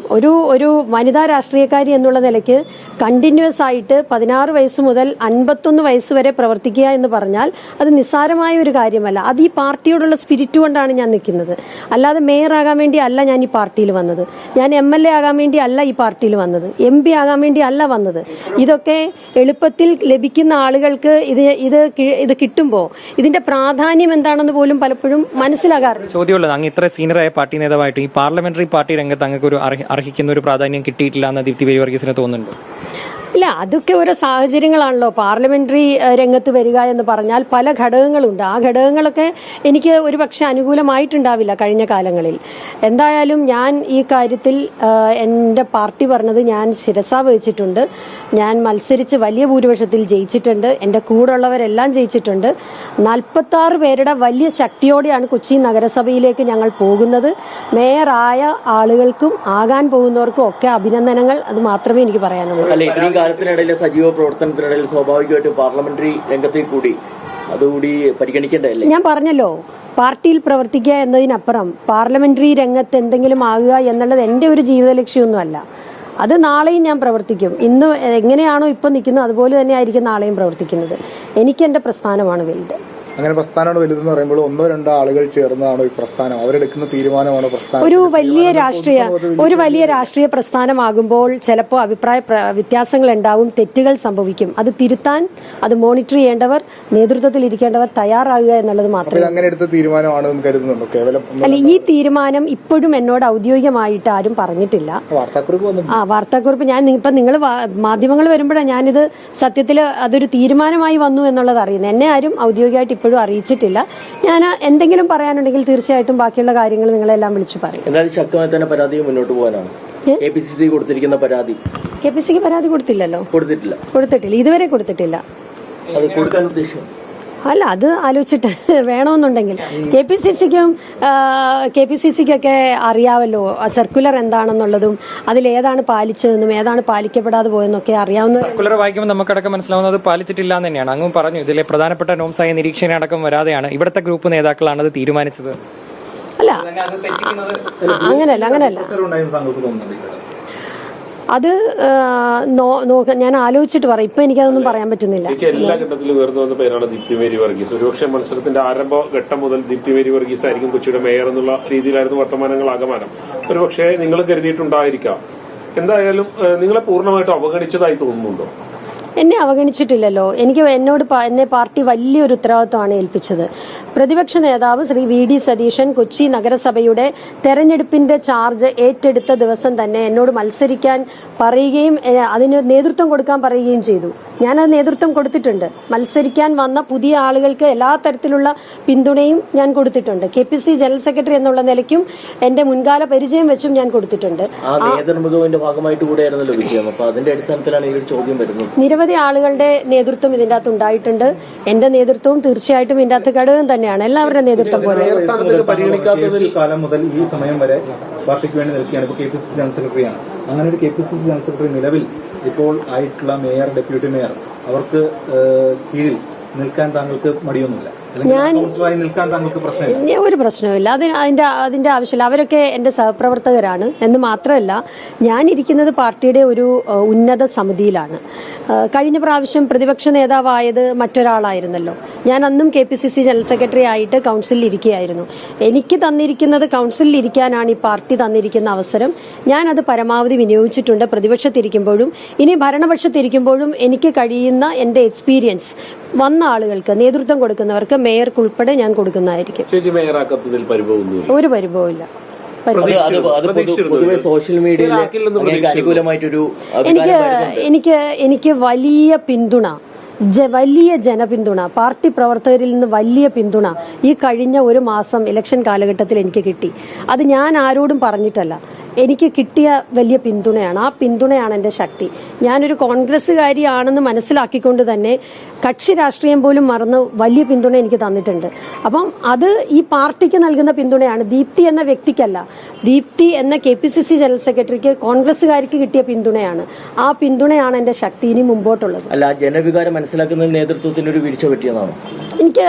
ഒരു വനിതാ രാഷ്ട്രീയക്കാരി എന്നുള്ള നിലയ്ക്ക് കണ്ടിന്യൂസ് ആയിട്ട് 16 വയസ്സ് മുതൽ 51 വയസ്സ് വരെ പ്രവർത്തിക്കുക എന്ന് പറഞ്ഞാൽ അത് നിസ്സാരമായ ഒരു കാര്യമല്ല. അത് ഈ പാർട്ടിയോടുള്ള സ്പിരിറ്റ് കൊണ്ടാണ് ഞാൻ നിൽക്കുന്നത്. അല്ലാതെ മേയർ ആകാൻ വേണ്ടി അല്ല ഞാൻ ഈ പാർട്ടിയിൽ വന്നത്. ഞാൻ MLA ആകാൻ വേണ്ടി അല്ല ഈ പാർട്ടിയിൽ വന്നത്. MP ആകാൻ വേണ്ടി അല്ല വന്നത്. ഇതൊക്കെ എളുപ്പത്തിൽ ലഭിക്കുന്ന ആളുകൾക്ക് ഇത് കിട്ടുമ്പോൾ ഇതിന്റെ പ്രാധാന്യം എന്താണെന്ന് പോലും പലപ്പോഴും മനസ്സിലാകാം. ചോദ്യമുള്ളത്, അങ്ങ് ഇത്ര സീനിയറായ പാർട്ടി നേതാവായിട്ട് ഈ പാർലമെന്ററി പാർട്ടി രംഗത്ത് അങ്ങക്ക് ഒരു അർഹിക്കുന്ന ഒരു പ്രാധാന്യം കിട്ടിയിട്ടില്ല എന്ന് ദീപ്തി വർഗീസിന് തോന്നുന്നുണ്ടോ? ഇല്ല, അതൊക്കെ ഓരോ സാഹചര്യങ്ങളാണല്ലോ. പാർലമെന്ററി രംഗത്ത് വരിക എന്ന് പറഞ്ഞാൽ പല ഘടകങ്ങളുണ്ട്. ആ ഘടകങ്ങളൊക്കെ എനിക്ക് ഒരുപക്ഷെ അനുകൂലമായിട്ടുണ്ടാവില്ല കഴിഞ്ഞ കാലങ്ങളിൽ. എന്തായാലും ഞാൻ ഈ കാര്യത്തിൽ എൻ്റെ പാർട്ടി പറഞ്ഞത് ഞാൻ ശിരസാ വഹിച്ചിട്ടുണ്ട്. ഞാൻ മത്സരിച്ച് വലിയ ഭൂരിപക്ഷത്തിൽ ജയിച്ചിട്ടുണ്ട്. എൻ്റെ കൂടെയുള്ളവരെല്ലാം ജയിച്ചിട്ടുണ്ട്. 46 പേരുടെ വലിയ ശക്തിയോടെയാണ് കൊച്ചി നഗരസഭയിലേക്ക് ഞങ്ങൾ പോകുന്നത്. മേയറായ ആളുകൾക്കും ആകാൻ പോകുന്നവർക്കും ഒക്കെ അഭിനന്ദനങ്ങൾ. അത് മാത്രമേ എനിക്ക് പറയാനുള്ളൂ. കാലത്തിനിടയിലെ സജീവ പ്രവർത്തനത്തിനിടയിൽ സ്വാഭാവികമായിട്ടും പാർലമെന്ററി രംഗത്തേക്ക് കൂടി അതുകൂടി പരിഗണിക്കേണ്ടതല്ലേ? ഞാൻ പറഞ്ഞല്ലോ, പാർട്ടിയിൽ പ്രവർത്തിക്കുക എന്നതിനപ്പുറം പാർലമെന്ററി രംഗത്ത് എന്തെങ്കിലും ആകുക എന്നുള്ളത് എൻ്റെ ഒരു ജീവിത ലക്ഷ്യമൊന്നുമല്ല. അത് നാളെയും ഞാൻ പ്രവർത്തിക്കും. ഇന്ന് എങ്ങനെയാണോ ഇപ്പം നിൽക്കുന്നത് അതുപോലെ തന്നെ ആയിരിക്കും നാളെയും പ്രവർത്തിക്കുന്നത്. എനിക്ക് എൻ്റെ പ്രസ്ഥാനമാണ് വലുത്. അങ്ങനെ പ്രസ്ഥാനമാണ് വലുതെന്ന് പറയുമ്പോൾ 1-2 ആളുകൾ ചേർന്നതാണോ ഈ പ്രസ്ഥാനം? അവരെടുക്കുന്ന തീരുമാനമാണോ പ്രസ്ഥാനം? ഒരു വലിയ രാഷ്ട്രീയ പ്രസ്ഥാനമാകുമ്പോൾ ചിലപ്പോൾ അഭിപ്രായ വ്യത്യാസങ്ങൾ ഉണ്ടാവും, തെറ്റുകൾ സംഭവിക്കും. അത് തിരുത്താൻ, അത് മോണിറ്റർ ചെയ്യേണ്ടവർ, നേതൃത്വത്തിൽ ഇരിക്കേണ്ടവർ തയ്യാറാകുക എന്നുള്ളത് മാത്രമേ. അങ്ങനെ എടുത്ത തീരുമാനമാണെന്ന് കരുതുന്നുണ്ടോ? കേവലം അല്ല, ഈ തീരുമാനം ഇപ്പോഴും എന്നോട് ഔദ്യോഗികമായിട്ട് ആരും പറഞ്ഞിട്ടില്ല. വാർത്താക്കുറിപ്പ് ഞാൻ ഇപ്പൊ നിങ്ങൾ മാധ്യമങ്ങൾ വരുമ്പോഴാണ് ഞാനിത് സത്യത്തിൽ അതൊരു തീരുമാനമായി വന്നു എന്നുള്ളത് അറിയുന്നത്. എന്നെ ആരും ഔദ്യോഗികമായിട്ട് ഇപ്പോഴും അറിയിച്ചിട്ടില്ല. ഞാൻ എന്തെങ്കിലും പറയാനുണ്ടെങ്കിൽ തീർച്ചയായിട്ടും ബാക്കിയുള്ള കാര്യങ്ങൾ നിങ്ങളെല്ലാം വിളിച്ചു പറയും. എന്നാലും ശക്തമായി തന്നെ പരാതി മുന്നോട്ട് പോകാനാണ് KPCC കൊടുത്തിരിക്കുന്ന പരാതി. KPCC പരാതി കൊടുത്തില്ലല്ലോ. കൊടുത്തിട്ടില്ല, ഇതുവരെ കൊടുത്തിട്ടില്ല. അത് കൊടുക്കാൻ ഉദ്ദേശിക്കും. അല്ല, അത് ആലോചിച്ചിട്ട് വേണമെന്നുണ്ടെങ്കിൽ KPCCക്കൊക്കെ അറിയാമല്ലോ സർക്കുലർ എന്താണെന്നുള്ളതും അതിലേതാണ് പാലിച്ചതെന്നും ഏതാണ് പാലിക്കപ്പെടാതെ പോയെന്നൊക്കെ അറിയാവുന്ന. സർക്കുലർ വായിക്കുമ്പോൾ നമുക്കടക്കം മനസ്സിലാവുന്നത് പാലിച്ചിട്ടില്ല എന്ന് തന്നെയാണ്. അങ്ങ് പറഞ്ഞു ഇതിലെ പ്രധാനപ്പെട്ട നോംസായ നിരീക്ഷണ അടക്കം വരാതെയാണ് ഇവിടുത്തെ ഗ്രൂപ്പ് നേതാക്കളാണ് അത് തീരുമാനിച്ചത്. അല്ല, അങ്ങനെയല്ല. അത് ഞാൻ ആലോചിച്ചിട്ട് പറയാം. ഇപ്പൊ എനിക്കതൊന്നും പറയാൻ പറ്റുന്നില്ല. ചേച്ചി, എല്ലാ ഘട്ടത്തിലും ഉയർന്നു വന്ന പേരാണ് ദീപ്തി മേരി വർഗീസ്. ഒരുപക്ഷെ മത്സരത്തിന്റെ ആരംഭ ഘട്ടം മുതൽ ദീപ്തി മേരി വർഗീസ് ആയിരിക്കും കൊച്ചിയുടെ മേയർ എന്നുള്ള രീതിയിലായിരുന്നു വർത്തമാനങ്ങൾ ആകമാനം. ഒരുപക്ഷെ നിങ്ങൾ കരുതിയിട്ടുണ്ടായിരിക്കാം. എന്തായാലും നിങ്ങളെ പൂർണ്ണമായിട്ടും അവഗണിച്ചതായി തോന്നുന്നുണ്ടോ? എന്നെ അവഗണിച്ചിട്ടില്ലല്ലോ. എന്നെ പാർട്ടി വലിയൊരു ഉത്തരവാദിത്വമാണ് ഏൽപ്പിച്ചത്. പ്രതിപക്ഷ നേതാവ് ശ്രീ VD സതീശൻ കൊച്ചി നഗരസഭയുടെ തെരഞ്ഞെടുപ്പിന്റെ ചാർജ് ഏറ്റെടുത്ത ദിവസം തന്നെ എന്നോട് മത്സരിക്കാൻ പറയുകയും അതിന് നേതൃത്വം കൊടുക്കാൻ പറയുകയും ചെയ്തു. ഞാനത് നേതൃത്വം കൊടുത്തിട്ടുണ്ട്. മത്സരിക്കാൻ വന്ന പുതിയ ആളുകൾക്ക് എല്ലാ തരത്തിലുള്ള പിന്തുണയും ഞാൻ കൊടുത്തിട്ടുണ്ട്. KPCC ജനറൽ സെക്രട്ടറി എന്നുള്ള നിലയ്ക്കും എന്റെ മുൻകാല പരിചയം വെച്ചും ഞാൻ കൊടുത്തിട്ടുണ്ട്. ആ നേതൃമികവിന്റെ ഭാഗമായിട്ട് കൂടെയായിരുന്നല്ലോ വിജയം. അപ്പൊ അതിന്റെ അടിസ്ഥാനത്തിലാണ് ഈ ഒരു ചോദ്യം വരുന്നത്. നിരവധി ആളുകളുടെ നേതൃത്വം ഇതിന്റെ അകത്ത് ഉണ്ടായിട്ടുണ്ട്. എന്റെ നേതൃത്വവും തീർച്ചയായിട്ടും ഇതിന്റെ അകത്ത് ഘടകം തന്നെയാണ്. എല്ലാവരുടെ നേതൃത്വം പോലെ കാലം മുതൽ ഈ സമയം വരെ പാർട്ടിക്ക് വേണ്ടി നിൽക്കുകയാണ്. ഇപ്പോൾ KPCC ജനറൽ സെക്രട്ടറിയാണ്. അങ്ങനെ ഒരു KPCC ജനറൽ സെക്രട്ടറി നിലവിൽ ഇപ്പോൾ ആയിട്ടുള്ള മേയർ, ഡെപ്യൂട്ടി മേയർ അവർക്ക് കീഴിൽ നിൽക്കാൻ താങ്കൾക്ക് മടിയൊന്നുമില്ല? നിൽക്കാൻ താങ്കൾക്ക് പ്രശ്നമില്ല? ഒരു പ്രശ്നവുമില്ല. അതിന്റെ ആവശ്യമില്ല. അവരൊക്കെ എന്റെ സഹപ്രവർത്തകരാണ് എന്ന് മാത്രമല്ല, ഞാനിരിക്കുന്നത് പാർട്ടിയുടെ ഒരു ഉന്നത സമിതിയിലാണ്. കഴിഞ്ഞ പ്രാവശ്യം പ്രതിപക്ഷ നേതാവായത് മറ്റൊരാളായിരുന്നല്ലോ. ഞാൻ അന്നും KPCC ജനറൽ സെക്രട്ടറി ആയിട്ട് കൌൺസിലിൽ ഇരിക്കുകയായിരുന്നു. എനിക്ക് തന്നിരിക്കുന്നത് കൌൺസിലിൽ ഇരിക്കാനാണ് ഈ പാർട്ടി തന്നിരിക്കുന്ന അവസരം. ഞാൻ അത് പരമാവധി വിനിയോഗിച്ചിട്ടുണ്ട്. പ്രതിപക്ഷത്തിരിക്കുമ്പോഴും ഇനി ഭരണപക്ഷത്തിരിക്കുമ്പോഴും എനിക്ക് കഴിയുന്ന എന്റെ എക്സ്പീരിയൻസ് വന്ന ആളുകൾക്ക്, നേതൃത്വം കൊടുക്കുന്നവർക്ക്, മേയർക്ക് ഉൾപ്പെടെ ഞാൻ കൊടുക്കുന്നതായിരിക്കും. ഒരു പരിഭവമില്ല. സോഷ്യൽ മീഡിയയിൽ അനുകൂലമായിട്ടൊരു എനിക്ക് വലിയ പിന്തുണ, വലിയ ജനപിന്തുണ, പാർട്ടി പ്രവർത്തകരിൽ നിന്ന് വലിയ പിന്തുണ ഈ കഴിഞ്ഞ ഒരു മാസം ഇലക്ഷൻ കാലഘട്ടത്തിൽ എനിക്ക് കിട്ടി. അത് ഞാൻ ആരോടും പറഞ്ഞിട്ടല്ല, എനിക്ക് കിട്ടിയ വലിയ പിന്തുണയാണ്. ആ പിന്തുണയാണ് എന്റെ ശക്തി. ഞാനൊരു കോൺഗ്രസ്സുകാരിയാണെന്ന് മനസ്സിലാക്കിക്കൊണ്ട് തന്നെ കക്ഷി രാഷ്ട്രീയം പോലും മറന്ന് വലിയ പിന്തുണ എനിക്ക് തന്നിട്ടുണ്ട്. അപ്പം അത് ഈ പാർട്ടിക്ക് നൽകുന്ന പിന്തുണയാണ്, ദീപ്തി എന്ന വ്യക്തിക്കല്ല. ദീപ്തി എന്ന KPCC ജനറൽ സെക്രട്ടറിക്ക്, കോൺഗ്രസ്സുകാർക്ക് കിട്ടിയ പിന്തുണയാണ്. ആ പിന്തുണയാണ് എന്റെ ശക്തി ഇനി മുമ്പോട്ടുള്ളത്. അല്ല, ജനവികാരം മനസ്സിലാക്കുന്ന നേതൃത്വത്തിന് ഒരു വീഴ്ച പറ്റിയതാണോ? എനിക്ക്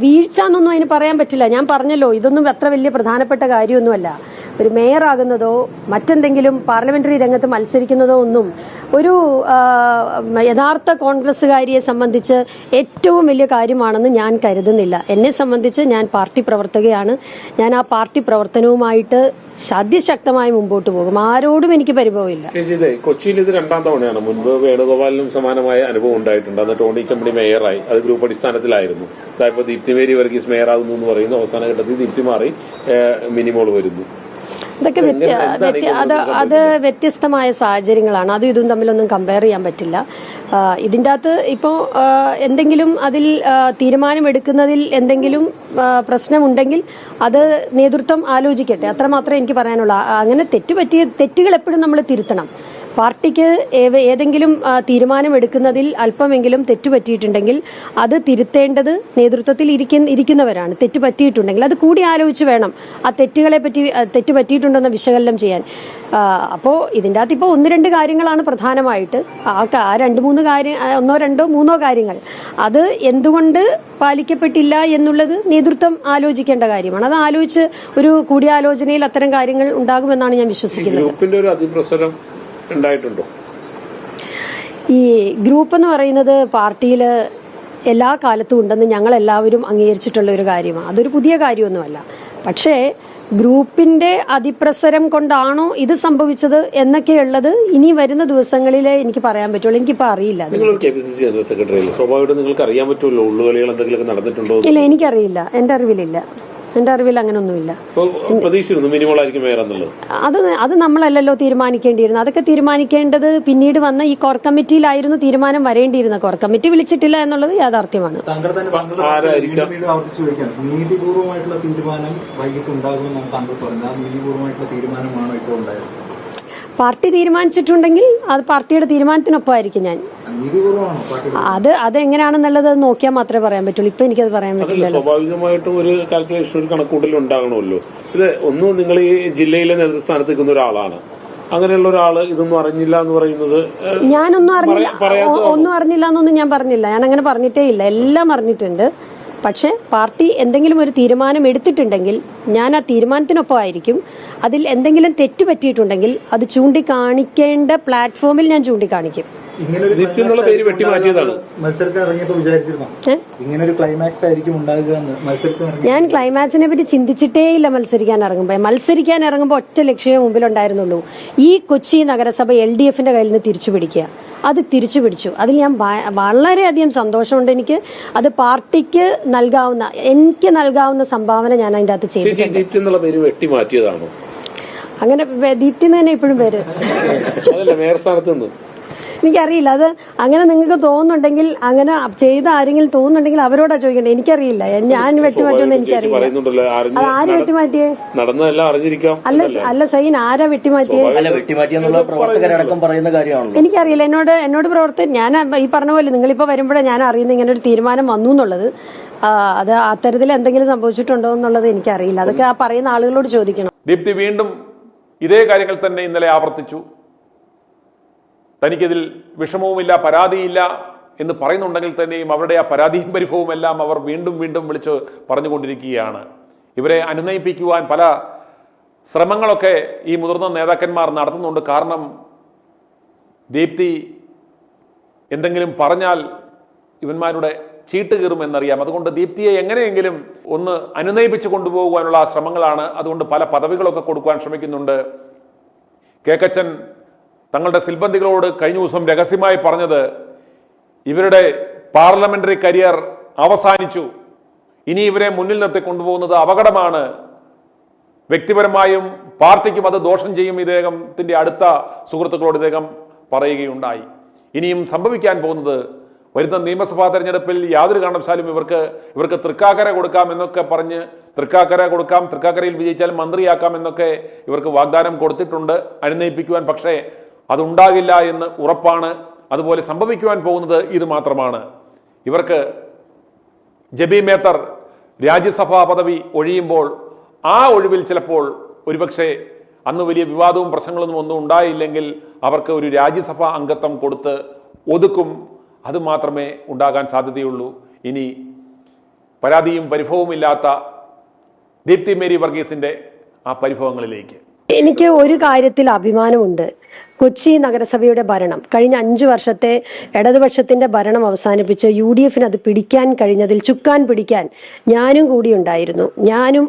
വീഴ്ച എന്നൊന്നും അതിന് പറയാൻ പറ്റില്ല. ഞാൻ പറഞ്ഞല്ലോ, ഇതൊന്നും അത്ര വലിയ പ്രധാനപ്പെട്ട കാര്യമൊന്നുമല്ല. ഒരു മേയർ ആകുന്നതോ മറ്റെന്തെങ്കിലും പാർലമെന്ററി രംഗത്ത് മത്സരിക്കുന്നതോ ഒന്നും ഒരു യഥാർത്ഥ കോൺഗ്രസ്സുകാരിയെ സംബന്ധിച്ച് ഏറ്റവും വലിയ കാര്യമാണെന്ന് ഞാൻ കരുതുന്നില്ല. എന്നെ സംബന്ധിച്ച് ഞാൻ പാർട്ടി പ്രവർത്തകയാണ്. ഞാൻ ആ പാർട്ടി പ്രവർത്തനവുമായിട്ട് അതിശക്തമായി മുമ്പോട്ട് പോകും. ആരോടും എനിക്ക് പരിഭവമില്ല. ചേച്ചി, കൊച്ചിയിൽ ഇത് രണ്ടാം തവണയാണ്. മുൻപ് വേണുഗോപാലിനും സമാനമായ അനുഭവം ഉണ്ടായിട്ടുണ്ട്. അന്ന് ടോണി ചമ്മണി മേയറായി, അത് ഗ്രൂപ്പ് അടിസ്ഥാനത്തിലായിരുന്നു. ഇതായപ്പോ ദീപ്തി മേരി വർഗീസ് മേയറാകുന്നു എന്ന് പറയുന്നു. അവസാന ഘട്ടത്തിൽ ദീപ്തി മാറി മിനിമോൾ വരുന്നു. ഇതൊക്കെ അത് വ്യത്യസ്തമായ സാഹചര്യങ്ങളാണ്. അതും ഇതും തമ്മിലൊന്നും കമ്പയർ ചെയ്യാൻ പറ്റില്ല. ഇതിൻ്റെ അകത്ത് ഇപ്പോൾ എന്തെങ്കിലും അതിൽ തീരുമാനമെടുക്കുന്നതിൽ എന്തെങ്കിലും പ്രശ്നമുണ്ടെങ്കിൽ അത് നേതൃത്വം ആലോചിക്കട്ടെ, അത്രമാത്രമേ എനിക്ക് പറയാനുള്ളൂ. അങ്ങനെ തെറ്റുകൾ എപ്പോഴും നമ്മൾ തിരുത്തണം. പാർട്ടിക്ക് ഏതെങ്കിലും തീരുമാനമെടുക്കുന്നതിൽ അല്പമെങ്കിലും തെറ്റുപറ്റിയിട്ടുണ്ടെങ്കിൽ അത് തിരുത്തേണ്ടത് നേതൃത്വത്തിൽ ഇരിക്കുന്നവരാണ്. തെറ്റുപറ്റിയിട്ടുണ്ടെങ്കിൽ അത് കൂടി ആലോചിച്ച് വേണം ആ തെറ്റുപറ്റിയിട്ടുണ്ടെന്ന് വിശകലനം ചെയ്യാൻ. അപ്പോൾ ഇതിൻ്റെ അകത്ത് ഇപ്പോൾ 1-2 കാര്യങ്ങളാണ് പ്രധാനമായിട്ട്. ആ 2-3 കാര്യം, 1-2-3 കാര്യങ്ങൾ അത് എന്തുകൊണ്ട് പാലിക്കപ്പെട്ടില്ല എന്നുള്ളത് നേതൃത്വം ആലോചിക്കേണ്ട കാര്യമാണ്. അത് ആലോചിച്ച് ഒരു കൂടിയാലോചനയിൽ അത്തരം കാര്യങ്ങൾ ഉണ്ടാകുമെന്നാണ് ഞാൻ വിശ്വസിക്കുന്നത്. ഉണ്ടായിട്ടുണ്ടോ? ഈ ഗ്രൂപ്പ് എന്ന് പറയുന്നത് പാർട്ടിയിൽ എല്ലാ കാലത്തും ഉണ്ടെന്ന് ഞങ്ങൾ എല്ലാവരും അംഗീകരിച്ചിട്ടുള്ള ഒരു കാര്യമാണ്. അതൊരു പുതിയ കാര്യമൊന്നുമല്ല. പക്ഷേ ഗ്രൂപ്പിന്റെ അതിപ്രസരം കൊണ്ടാണോ ഇത് സംഭവിച്ചത് എന്നൊക്കെയുള്ളത് ഇനി വരുന്ന ദിവസങ്ങളിലെ എനിക്ക് പറയാൻ പറ്റുള്ളൂ. എനിക്കിപ്പോ അറിയില്ല. KPCC ജനറൽ സെക്രട്ടറി സ്വാഭാവികമായിട്ടും നിങ്ങൾക്ക് അറിയാൻ പറ്റുമല്ലോ ഉള്ളുകളികൾ എന്തെങ്കിലും നടന്നിട്ടുണ്ടോ? ഇല്ല, എനിക്കറിയില്ല. എന്റെ അറിവിൽ അങ്ങനൊന്നുമില്ല. അത് നമ്മളല്ലല്ലോ തീരുമാനിക്കേണ്ടിയിരുന്നത്. അതൊക്കെ തീരുമാനിക്കേണ്ടത് പിന്നീട് വന്ന ഈ കോർ കമ്മിറ്റിയിലായിരുന്നു തീരുമാനം വരേണ്ടിയിരുന്നത്. കോർ കമ്മിറ്റി വിളിച്ചിട്ടില്ല എന്നുള്ളത് യാഥാർത്ഥ്യമാണ്. നീതിപൂർവമായിട്ടുള്ള തീരുമാനം വൈകിട്ട് ഉണ്ടാകുമെന്നാണ് താങ്കൾ പറഞ്ഞത്. നീതിപൂർവമായിട്ടുള്ള തീരുമാനമാണോ ഇപ്പോൾ ഉണ്ടായത്? പാർട്ടി തീരുമാനിച്ചിട്ടുണ്ടെങ്കിൽ അത് പാർട്ടിയുടെ തീരുമാനത്തിനൊപ്പമായിരിക്കും ഞാൻ. അതെങ്ങനെയാണെന്നുള്ളത് നോക്കിയാൽ മാത്രമേ പറയാൻ പറ്റുള്ളൂ. ഇപ്പൊ എനിക്കത് പറയാൻ പറ്റില്ല. സ്വാഭാവികമായിട്ടും ഒരു കാൽക്കുലേഷൻ, ഒരു കണക്കൂട്ടൽ ഉണ്ടാകണമല്ലോ. ഇത് ഒന്നും നിങ്ങൾ ഈ ജില്ലയിലെ നേതൃസ്ഥാനത്ത് നിൽക്കുന്ന ഒരാളാണ്. അങ്ങനെയുള്ള ഒരാള് ഇതൊന്നും അറിഞ്ഞില്ല എന്ന് പറയുന്നത്, ഞാനൊന്നും അറിഞ്ഞില്ല എന്നൊന്നും ഞാൻ പറഞ്ഞില്ല. ഞാൻ അങ്ങനെ പറഞ്ഞിട്ടേ ഇല്ല. എല്ലാം അറിഞ്ഞിട്ടുണ്ട്. പക്ഷെ പാർട്ടി എന്തെങ്കിലും ഒരു തീരുമാനം എടുത്തിട്ടുണ്ടെങ്കിൽ ഞാൻ ആ തീരുമാനത്തിനൊപ്പമായിരിക്കും. അതിൽ എന്തെങ്കിലും തെറ്റ് പറ്റിയിട്ടുണ്ടെങ്കിൽ അത് ചൂണ്ടിക്കാണിക്കേണ്ട പ്ലാറ്റ്ഫോമിൽ ഞാൻ ചൂണ്ടിക്കാണിക്കും. ദീപ്തി എന്നുള്ള പേര് വെട്ടിമാറ്റിയതാണ്. മത്സരത്തിന് ഇറങ്ങിയപ്പോൾ വിചാരിച്ചിരുന്നോ ഇങ്ങനെ ഒരു ക്ലൈമാക്സ് ആയിരിക്കും ഉണ്ടാകുക എന്ന്? മത്സരത്തിന് ഞാൻ ക്ലൈമാക്സിനെ പറ്റി ചിന്തിച്ചിട്ടേ ഇല്ല. മത്സരിക്കാൻ ഇറങ്ങുമ്പോൾ ഒറ്റ ലക്ഷ്യമേ മുമ്പിലുണ്ടായിരുന്നുള്ളൂ, ഈ കൊച്ചി നഗരസഭ LDFന്റെ കയ്യിൽ നിന്ന് തിരിച്ചു പിടിക്കുക. അത് തിരിച്ചു പിടിച്ചു. അതിൽ ഞാൻ വളരെയധികം സന്തോഷമുണ്ട്. എനിക്ക് അത് പാർട്ടിക്ക് എനിക്ക് നൽകാവുന്ന സംഭാവന ഞാൻ അതിന്റെ അകത്ത് ചെയ്തിട്ടുണ്ട്. ദീപ്തി എന്നുള്ള പേര് വെട്ടിമാറ്റിയതാണോ? അങ്ങനെ ദീപ്തി തന്നെ ഇപ്പോഴും പേര് അതല്ല, മേയർ സ്ഥാനത്ത് നിന്ന് എനിക്കറിയില്ല. അത് അങ്ങനെ നിങ്ങൾക്ക് തോന്നുന്നുണ്ടെങ്കിൽ, അങ്ങനെ ചെയ്ത ആരെങ്കിലും തോന്നുന്നുണ്ടെങ്കിൽ അവരോടാ ചോദിക്കണ്ടേ, എനിക്കറിയില്ല. ഞാൻ വെട്ടിമാറ്റിയൊന്നും എനിക്കറിയില്ല. അത് ആര് വെട്ടിമാറ്റിയേ? നടന്നതെല്ലാം അറിഞ്ഞിരിക്കാം. അല്ല സൈൻ, ആരാ വെട്ടിമാറ്റിയേ? വെട്ടിമാറ്റിയെന്നുള്ള പ്രവർത്തകരടക്കം പറയുന്ന കാര്യമാണല്ലോ. എനിക്കറിയില്ല. എന്നോട് ഞാൻ ഈ പറഞ്ഞ പോലെ നിങ്ങളിപ്പോ വരുമ്പോഴേ ഞാൻ അറിയുന്നത് ഇങ്ങനെ ഒരു തീരുമാനം വന്നു എന്നുള്ളത്. അത് അത്തരത്തിൽ എന്തെങ്കിലും സംഭവിച്ചിട്ടുണ്ടോ എന്നുള്ളത് എനിക്കറിയില്ല. അതൊക്കെ ആ പറയുന്ന ആളുകളോട് ചോദിക്കണം. ദീപ്തി വീണ്ടും ഇതേ കാര്യങ്ങൾ തന്നെ ഇന്നലെ ആവർത്തിച്ചു. തനിക്കിതിൽ വിഷമവുമില്ല, പരാതിയില്ല എന്ന് പറയുന്നുണ്ടെങ്കിൽ തന്നെയും അവരുടെ ആ പരാതിയും പരിഭവവും എല്ലാം അവർ വീണ്ടും വീണ്ടും വിളിച്ച് പറഞ്ഞുകൊണ്ടിരിക്കുകയാണ്. ഇവരെ അനുനയിപ്പിക്കുവാൻ പല ശ്രമങ്ങളൊക്കെ ഈ മുതിർന്ന നേതാക്കന്മാർ നടത്തുന്നുണ്ട്. കാരണം ദീപ്തി എന്തെങ്കിലും പറഞ്ഞാൽ ഇവന്മാരുടെ ചീട്ട് കീറുമെന്നറിയാം. അതുകൊണ്ട് ദീപ്തിയെ എങ്ങനെയെങ്കിലും ഒന്ന് അനുനയിപ്പിച്ച് കൊണ്ടുപോകാനുള്ള ശ്രമങ്ങളാണ്. അതുകൊണ്ട് പല പദവികളൊക്കെ കൊടുക്കുവാൻ ശ്രമിക്കുന്നുണ്ട്. കേക്കച്ചൻ തങ്ങളുടെ സിൽബന്ധികളോട് കഴിഞ്ഞ ദിവസം രഹസ്യമായി പറഞ്ഞത് ഇവരുടെ പാർലമെന്ററി കരിയർ അവസാനിച്ചു, ഇനി ഇവരെ മുന്നിൽ നിർത്തി കൊണ്ടുപോകുന്നത് അപകടമാണ്, വ്യക്തിപരമായും പാർട്ടിക്കും അത് ദോഷം ചെയ്യും ഇദ്ദേഹത്തിന്റെ അടുത്ത സുഹൃത്തുക്കളോട് ഇദ്ദേഹം പറയുകയുണ്ടായി. ഇനിയും സംഭവിക്കാൻ പോകുന്നത് വരുന്ന നിയമസഭാ തെരഞ്ഞെടുപ്പിൽ യാതൊരു കാരണവശാലും ഇവർക്ക് തൃക്കാക്കര കൊടുക്കാം എന്നൊക്കെ പറഞ്ഞ് തൃക്കാക്കരയിൽ വിജയിച്ചാൽ മന്ത്രിയാക്കാം എന്നൊക്കെ ഇവർക്ക് വാഗ്ദാനം കൊടുത്തിട്ടുണ്ട് അനുനയിപ്പിക്കുവാൻ. പക്ഷേ അതുണ്ടാകില്ല എന്ന് ഉറപ്പാണ്. അതുപോലെ സംഭവിക്കുവാൻ പോകുന്നത് ഇത് മാത്രമാണ്. ഇവർക്ക് ജബി മേത്തർ രാജ്യസഭാ പദവി ഒഴിയുമ്പോൾ ആ ഒഴിവിൽ ചിലപ്പോൾ ഒരുപക്ഷെ അന്ന് വലിയ വിവാദവും പ്രശ്നങ്ങളൊന്നും ഉണ്ടായില്ലെങ്കിൽ അവർക്ക് ഒരു രാജ്യസഭാ അംഗത്വം കൊടുത്ത് ഒതുക്കും. അത് മാത്രമേ ഉണ്ടാകാൻ സാധ്യതയുള്ളൂ. ഇനി പരാതിയും പരിഭവവും ഇല്ലാത്ത ദീപ്തി മേരി വർഗീസിന്റെ ആ പരിഭവങ്ങളിലേക്ക് എനിക്ക് ഒരു കാര്യത്തിൽ അഭിമാനമുണ്ട്. കൊച്ചി നഗരസഭയുടെ ഭരണം കഴിഞ്ഞ 5 വർഷത്തെ ഇടതുപക്ഷത്തിന്റെ ഭരണം അവസാനിപ്പിച്ച് UDFന് അത് പിടിക്കാൻ കഴിഞ്ഞതിൽ ചുക്കാൻ പിടിക്കാൻ ഞാനും കൂടി ഉണ്ടായിരുന്നു. ഞാനും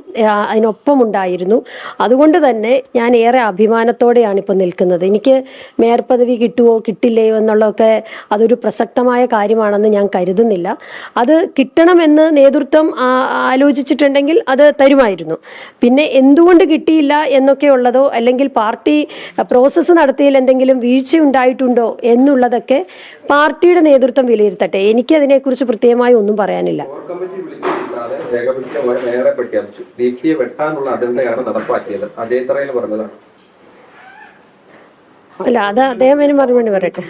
അതിനൊപ്പം ഉണ്ടായിരുന്നു. അതുകൊണ്ട് തന്നെ ഞാൻ ഏറെ അഭിമാനത്തോടെയാണ് ഇപ്പോൾ നിൽക്കുന്നത്. എനിക്ക് മേയർ പദവി കിട്ടുമോ കിട്ടില്ലയോ എന്നുള്ളതൊക്കെ അതൊരു പ്രസക്തമായ കാര്യമാണെന്ന് ഞാൻ കരുതുന്നില്ല. അത് കിട്ടണമെന്ന് നേതൃത്വം ആലോചിച്ചിട്ടുണ്ടെങ്കിൽ അത് തരുമായിരുന്നു. പിന്നെ എന്തുകൊണ്ട് കിട്ടിയില്ല എന്നൊക്കെ ഉള്ളതോ അല്ലെങ്കിൽ പാർട്ടി പ്രോസസ്സ് നടത്തിയതിൽ എന്തെങ്കിലും വീഴ്ച ഉണ്ടായിട്ടുണ്ടോ എന്നുള്ളതൊക്കെ പാർട്ടിയുടെ നേതൃത്വം വിലയിരുത്തട്ടെ. എനിക്ക് അതിനെക്കുറിച്ച് പ്രത്യേകമായി ഒന്നും പറയാനില്ല. ദീപ്തിയെ വെട്ടാനുള്ള അജണ്ടയാണ് നടപ്പാക്കിയത്. അല്ല, അത് അദ്ദേഹം അതിന് മറുപടി പറയട്ടെ.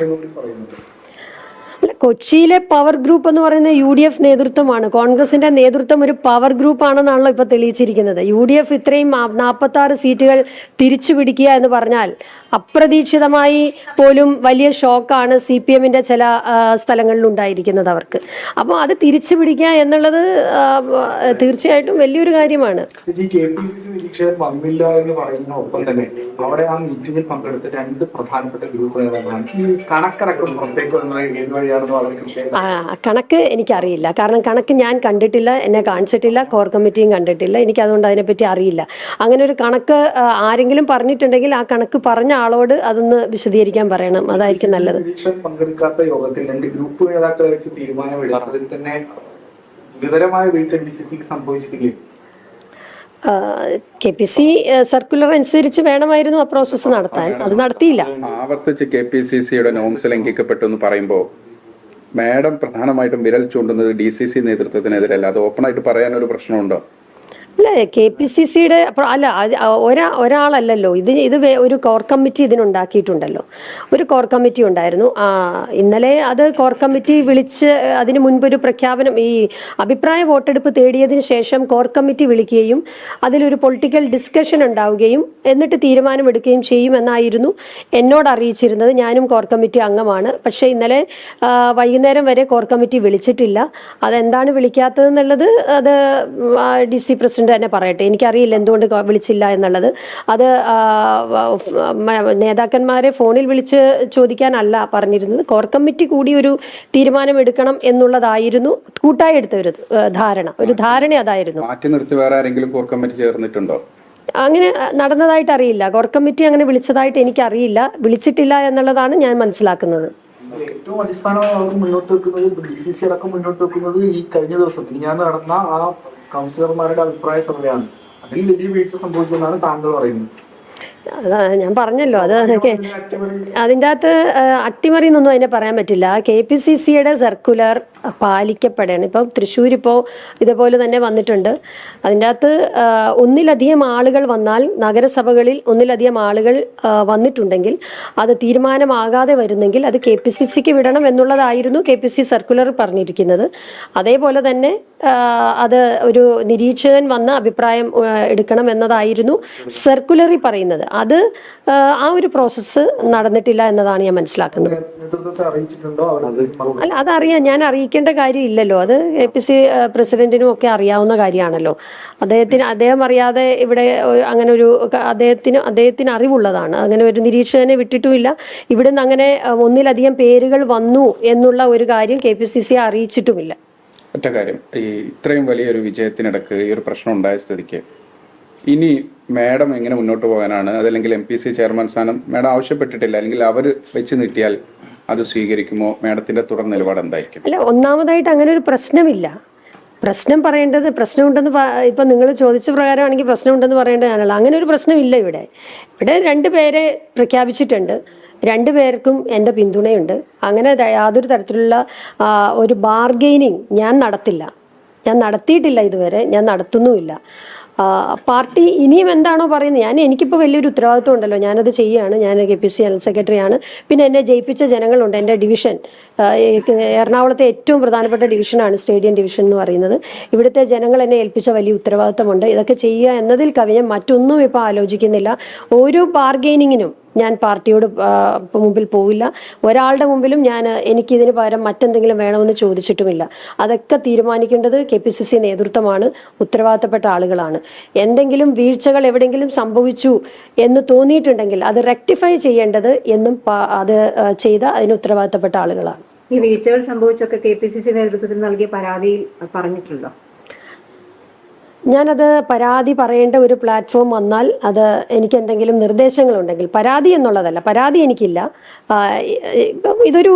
അല്ല, കൊച്ചിയിലെ പവർ ഗ്രൂപ്പ് എന്ന് പറയുന്ന UDF നേതൃത്വമാണ്. കോൺഗ്രസിന്റെ നേതൃത്വം ഒരു പവർ ഗ്രൂപ്പ് ആണെന്നാണല്ലോ ഇപ്പൊ തെളിയിച്ചിരിക്കുന്നത്. UDF ഇത്രയും 46 സീറ്റുകൾ തിരിച്ചു പിടിക്കുക എന്ന് പറഞ്ഞാൽ അപ്രതീക്ഷിതമായി പോലും വലിയ ഷോക്കാണ് CPMന്റെ ചില സ്ഥലങ്ങളിൽ ഉണ്ടായിരിക്കുന്നത് അവർക്ക്. അപ്പോൾ അത് തിരിച്ചു പിടിക്കുക എന്നുള്ളത് തീർച്ചയായിട്ടും വലിയൊരു കാര്യമാണ്. KPCC നിരീക്ഷകർ വന്നില്ല എന്ന് പറയുന്ന ഒപ്പം തന്നെ അവിടെ ആ മീറ്റിംഗിൽ പങ്കെടുത്ത 2 പ്രധാനപ്പെട്ട ഗ്രൂപ്പ് നേതാക്കളാണ്. ഈ കണക്കടക്കം പുറത്തേക്ക് വന്നത് ഏത് വഴിയാണെന്ന് കണക്ക് എനിക്കറിയില്ല. കാരണം കണക്ക് ഞാൻ കണ്ടിട്ടില്ല, എന്നെ കാണിച്ചിട്ടില്ല, കോർ കമ്മിറ്റിയും കണ്ടിട്ടില്ല. എനിക്ക് അതുകൊണ്ട് അതിനെപ്പറ്റി അറിയില്ല. അങ്ങനെ ഒരു കണക്ക് ആരെങ്കിലും പറഞ്ഞിട്ടുണ്ടെങ്കിൽ ആ കണക്ക് പറഞ്ഞ ആളോട് അതൊന്ന് വിശദീകരിക്കാൻ പറയണം. അതായിരിക്കും നല്ലത്. പങ്കെടുക്കാത്ത യോഗത്തിൽ 2 ഗ്രൂപ്പ് നേതാക്കളെ വെച്ച് തീരുമാനമെടുത്തതിൽ തന്നെ ഗുരുതരമായ വീഴ്ച DCCക്ക് സംഭവിച്ചിട്ടില്ലേ? KPC സർക്കുലർ അനുസരിച്ച് വേണമായിരുന്നു ആ പ്രോസസ്സ് നടത്താൻ. അത് നടത്തിയില്ല. ആവർത്തിച്ച് KPCCയുടെ നോംസ് ലംഘിക്കപ്പെട്ടു എന്ന് പറയുമ്പോൾ മാഡം പ്രധാനമായിട്ടും വിരൽ ചൂണ്ടുന്നത് DCC നേതൃത്വത്തിനെതിരല്ല. അത് ഓപ്പണായിട്ട് പറയാനൊരു പ്രശ്നമുണ്ടോ? അല്ല, KPCCയുടെ അല്ല, ഒരാളല്ലല്ലോ ഇത്. ഒരു കോർ കമ്മിറ്റി ഇതിനുണ്ടാക്കിയിട്ടുണ്ടല്ലോ. ഒരു കോർ കമ്മിറ്റി ഉണ്ടായിരുന്നു. ഇന്നലെ അത് കോർ കമ്മിറ്റി വിളിച്ച് അതിന് മുൻപൊരു പ്രഖ്യാപനം, ഈ അഭിപ്രായ വോട്ടെടുപ്പ് തേടിയതിന് ശേഷം കോർ കമ്മിറ്റി വിളിക്കുകയും അതിലൊരു പൊളിറ്റിക്കൽ ഡിസ്കഷൻ ഉണ്ടാവുകയും എന്നിട്ട് തീരുമാനമെടുക്കുകയും ചെയ്യുമെന്നായിരുന്നു എന്നോട് അറിയിച്ചിരുന്നത്. ഞാനും കോർ കമ്മിറ്റി അംഗമാണ്. പക്ഷേ ഇന്നലെ വൈകുന്നേരം വരെ കോർ കമ്മിറ്റി വിളിച്ചിട്ടില്ല. അതെന്താണ് വിളിക്കാത്തതെന്നുള്ളത് അത് DC പ്രസിഡന്റ് തന്നെ പറയട്ടെ. എനിക്കറിയില്ല എന്തുകൊണ്ട് വിളിച്ചില്ല എന്നുള്ളത്. അത് നേതാക്കന്മാരെ ഫോണിൽ വിളിച്ച് ചോദിക്കാനല്ല പറഞ്ഞിരുന്നത്. കോർ കമ്മിറ്റി കൂടി ഒരു തീരുമാനം എടുക്കണം എന്നുള്ളതായിരുന്നു കൂട്ടായി എടുത്ത ഒരു ധാരണ അതായിരുന്നു. മാറ്റി നിർത്തി വേറെ ആരെങ്കിലും കോർ കമ്മിറ്റി ചേർന്നിട്ടുണ്ടോ? അങ്ങനെ നടന്നതായിട്ട് അറിയില്ല. കോർ കമ്മിറ്റി അങ്ങനെ വിളിച്ചതായിട്ട് എനിക്കറിയില്ല. വിളിച്ചിട്ടില്ല എന്നുള്ളതാണ് ഞാൻ മനസ്സിലാക്കുന്നത്. ഏറ്റവും അടിസ്ഥാനമായി മുന്നോട്ട് വെക്കുന്നത് DCC അടക്കം മുന്നോട്ട് വെക്കുന്നത് ഈ കഴിഞ്ഞ ദിവസത്തിൽ ഞാൻ നടന്ന ആ കൗൺസിലർമാരുടെ അഭിപ്രായ സർവേയാണ്. അതിൽ വലിയ വീഴ്ച സംഭവിക്കുമെന്നാണ് താങ്കൾ പറയുന്നത്. ഞാൻ പറഞ്ഞല്ലോ, അത് അതിൻ്റെ അകത്ത് അട്ടിമറി എന്നൊന്നും അതിനെ പറയാൻ പറ്റില്ല. KPCCയുടെ സർക്കുലർ പാലിക്കപ്പെടണം. ഇപ്പം തൃശ്ശൂർ ഇപ്പോൾ ഇതുപോലെ തന്നെ വന്നിട്ടുണ്ട്. അതിൻ്റെ അകത്ത് ഒന്നിലധികം ആളുകൾ വന്നാൽ, നഗരസഭകളിൽ ഒന്നിലധികം ആളുകൾ വന്നിട്ടുണ്ടെങ്കിൽ അത് തീരുമാനമാകാതെ വരുന്നെങ്കിൽ അത് KPCCക്ക് വിടണം എന്നുള്ളതായിരുന്നു KPCC സർക്കുലർ പറഞ്ഞിരിക്കുന്നത്. അതേപോലെ തന്നെ അത് ഒരു നിരീക്ഷകൻ വന്ന് അഭിപ്രായം എടുക്കണം എന്നതായിരുന്നു സർക്കുലറിൽ പറയുന്നത്. അത് ആ ഒരു പ്രോസസ്സ് നടന്നിട്ടില്ല എന്നതാണ് ഞാൻ മനസ്സിലാക്കുന്നത്. അല്ല, അതറിയാം, ഞാൻ അറിയിക്കേണ്ട കാര്യം ഇല്ലല്ലോ. അത് KPCC പ്രസിഡന്റിനും ഒക്കെ അറിയാവുന്ന കാര്യമാണല്ലോ. അദ്ദേഹം അറിയാതെ ഇവിടെ അങ്ങനെ ഒരു അദ്ദേഹത്തിന് അറിവുള്ളതാണ്. അങ്ങനെ ഒരു നിരീക്ഷകനെ വിട്ടിട്ടുമില്ല. ഇവിടുന്ന് അങ്ങനെ ഒന്നിലധികം പേരുകൾ വന്നു എന്നുള്ള ഒരു കാര്യം KPCC അറിയിച്ചിട്ടുമില്ല. ഒറ്റ കാര്യം, ഈ ഇത്രയും വലിയൊരു വിജയത്തിനിടക്ക് ഈ ഒരു പ്രശ്നം ഉണ്ടായ സ്ഥിതിക്ക് ഇനി മാഡം എങ്ങനെ മുന്നോട്ട് പോകാനാണ്? അതല്ലെങ്കിൽ MPC ചെയർമാൻ സ്ഥാനം മാഡം ആവശ്യപ്പെട്ടിട്ടില്ല, അല്ലെങ്കിൽ അവർ വെച്ച് നീട്ടിയാൽ അത് സ്വീകരിക്കുമോ? മാഡത്തിന്റെ തുടർ നിലപാട് എന്തായിരിക്കും? അല്ല, ഒന്നാമതായിട്ട് അങ്ങനെ ഒരു പ്രശ്നമില്ല. പ്രശ്നമുണ്ടെന്ന് ഇപ്പൊ നിങ്ങൾ ചോദിച്ച പ്രകാരമാണെങ്കിൽ പ്രശ്നമുണ്ടെന്ന് പറയേണ്ടതാണല്ലോ. അങ്ങനെ ഒരു പ്രശ്നമില്ല. ഇവിടെ 2 പേരെ പ്രഖ്യാപിച്ചിട്ടുണ്ട്. 2 പേർക്കും എൻ്റെ പിന്തുണയുണ്ട്. അങ്ങനെ യാതൊരു തരത്തിലുള്ള ഒരു ബാർഗെയിനിങ് ഞാൻ നടത്തിയിട്ടില്ല ഇതുവരെ, ഞാൻ നടത്തുന്നുമില്ല. പാർട്ടി ഇനിയും എന്താണോ പറയുന്നത്, എനിക്കിപ്പോൾ വലിയൊരു ഉത്തരവാദിത്വം ഉണ്ടല്ലോ, ഞാനത് ചെയ്യുകയാണ്. ഞാൻ KPCC ജനറൽ സെക്രട്ടറിയാണ്. പിന്നെ എന്നെ ജയിപ്പിച്ച ജനങ്ങളുണ്ട്. എൻ്റെ ഡിവിഷൻ എറണാകുളത്തെ ഏറ്റവും പ്രധാനപ്പെട്ട ഡിവിഷനാണ് സ്റ്റേഡിയം ഡിവിഷൻ എന്ന് പറയുന്നത്. ഇവിടുത്തെ ജനങ്ങൾ എന്നെ ഏൽപ്പിച്ച വലിയ ഉത്തരവാദിത്വമുണ്ട്. ഇതൊക്കെ ചെയ്യുക എന്നതിൽ കവിഞ്ഞ് മറ്റൊന്നും ഇപ്പോൾ ആലോചിക്കുന്നില്ല. ഓരോ ബാർഗെയിനിങ്ങിനും ഞാൻ പാർട്ടിയോട് മുമ്പിൽ പോവില്ല. ഒരാളുടെ മുമ്പിലും എനിക്കിതിന് പകരം മറ്റെന്തെങ്കിലും വേണമെന്ന് ചോദിച്ചിട്ടുമില്ല. അതൊക്കെ തീരുമാനിക്കേണ്ടത് KPCC നേതൃത്വമാണ്, ഉത്തരവാദിത്തപ്പെട്ട ആളുകളാണ്. എന്തെങ്കിലും വീഴ്ചകൾ എവിടെയെങ്കിലും സംഭവിച്ചു എന്ന് തോന്നിയിട്ടുണ്ടെങ്കിൽ അത് റെക്ടിഫൈ ചെയ്യേണ്ടത് എന്നും അത് ചെയ്ത അതിന് ഉത്തരവാദിത്തപ്പെട്ട ആളുകളാണ്. ഈ വീഴ്ചകൾ സംഭവിച്ചൊക്കെ KPCC നേതൃത്വത്തിന് നൽകിയ പരാതിയിൽ പറഞ്ഞിട്ടുണ്ടോ? ഞാനത് പരാതി പറയേണ്ട ഒരു പ്ലാറ്റ്ഫോം വന്നാൽ അത് എനിക്ക് എന്തെങ്കിലും നിർദ്ദേശങ്ങളുണ്ടെങ്കിൽ, പരാതി എന്നുള്ളതല്ല, പരാതി എനിക്കില്ല. ഇതൊരു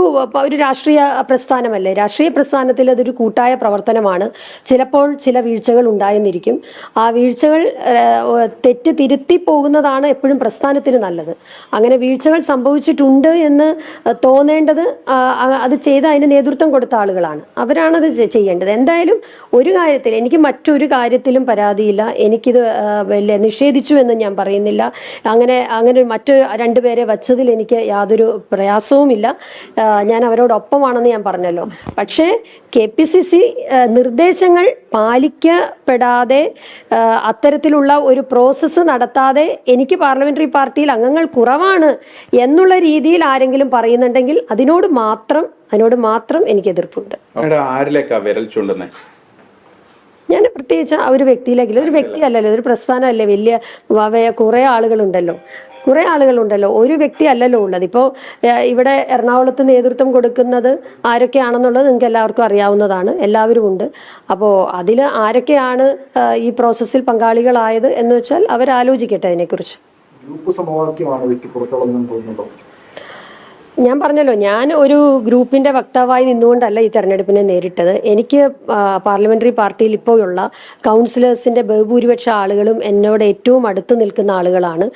രാഷ്ട്രീയ പ്രസ്ഥാനമല്ലേ. രാഷ്ട്രീയ പ്രസ്ഥാനത്തിൽ അതൊരു കൂട്ടായ പ്രവർത്തനമാണ്. ചിലപ്പോൾ ചില വീഴ്ചകൾ ഉണ്ടായെന്നിരിക്കും. ആ വീഴ്ചകൾ തെറ്റ് തിരുത്തി പോകുന്നതാണ് എപ്പോഴും പ്രസ്ഥാനത്തിന് നല്ലത്. അങ്ങനെ വീഴ്ചകൾ സംഭവിച്ചിട്ടുണ്ട് എന്ന് തോന്നേണ്ടത് അത് ചെയ്ത് അതിന് നേതൃത്വം കൊടുത്ത ആളുകളാണ്. അവരാണത് ചെയ്യേണ്ടത്. എന്തായാലും ഒരു കാര്യത്തിൽ എനിക്ക് മറ്റൊരു കാര്യത്തിൽ പരാതിയില്ല. എനിക്കിത് നിഷേധിച്ചു എന്ന് ഞാൻ പറയുന്നില്ല. അങ്ങനെ മറ്റു 2 പേരെ വച്ചതിൽ എനിക്ക് യാതൊരു പ്രയാസവുമില്ല. ഞാൻ അവരോടൊപ്പമാണെന്ന് ഞാൻ പറഞ്ഞല്ലോ. പക്ഷേ KPCC നിർദ്ദേശങ്ങൾ പാലിക്കപ്പെടാതെ അത്തരത്തിലുള്ള ഒരു പ്രോസസ്സ് നടത്താതെ എനിക്ക് പാർലമെന്ററി പാർട്ടിയിൽ അംഗങ്ങൾ കുറവാണ് എന്നുള്ള രീതിയിൽ ആരെങ്കിലും പറയുന്നുണ്ടെങ്കിൽ അതിനോട് മാത്രം എനിക്ക് എതിർപ്പുണ്ട്. ആരിലേക്കാ വിരൽ ചൂണ്ടുന്നേ? ഞാൻ പ്രത്യേകിച്ച് ഒരു വ്യക്തിയിലെങ്കിലും, ഒരു വ്യക്തി അല്ലല്ലോ, ഒരു പ്രസ്ഥാനമല്ലേ, വലിയ കുറേ ആളുകളുണ്ടല്ലോ, ഒരു വ്യക്തി അല്ലല്ലോ ഉള്ളത്. ഇപ്പോൾ ഇവിടെ എറണാകുളത്ത് നേതൃത്വം കൊടുക്കുന്നത് ആരൊക്കെയാണെന്നുള്ളത് നിങ്ങൾക്ക് എല്ലാവർക്കും അറിയാവുന്നതാണ്. എല്ലാവരും ഉണ്ട്. അപ്പോൾ അതിൽ ആരൊക്കെയാണ് ഈ പ്രോസസ്സിൽ പങ്കാളികളായത് എന്ന് വെച്ചാൽ അവരാലോചിക്കട്ടെ അതിനെക്കുറിച്ച്. ഗ്രൂപ്പ് സമവാക്യമാണോ ഇതിക്ക് പുറത്തുള്ളതെന്ന് തോന്നുന്നുണ്ടോ? ഞാൻ പറഞ്ഞല്ലോ, ഞാൻ ഒരു ഗ്രൂപ്പിന്റെ വക്താവായി നിന്നുകൊണ്ടല്ല ഈ തെരഞ്ഞെടുപ്പിനെ നേരിട്ടത്. എനിക്ക് പാർലമെന്ററി പാർട്ടിയിൽ ഇപ്പോഴുള്ള കൗൺസിലേഴ്സിന്റെ ബഹുഭൂരിപക്ഷ ആളുകളും എന്നോട് ഏറ്റവും അടുത്ത് നിൽക്കുന്ന ആളുകളാണ്.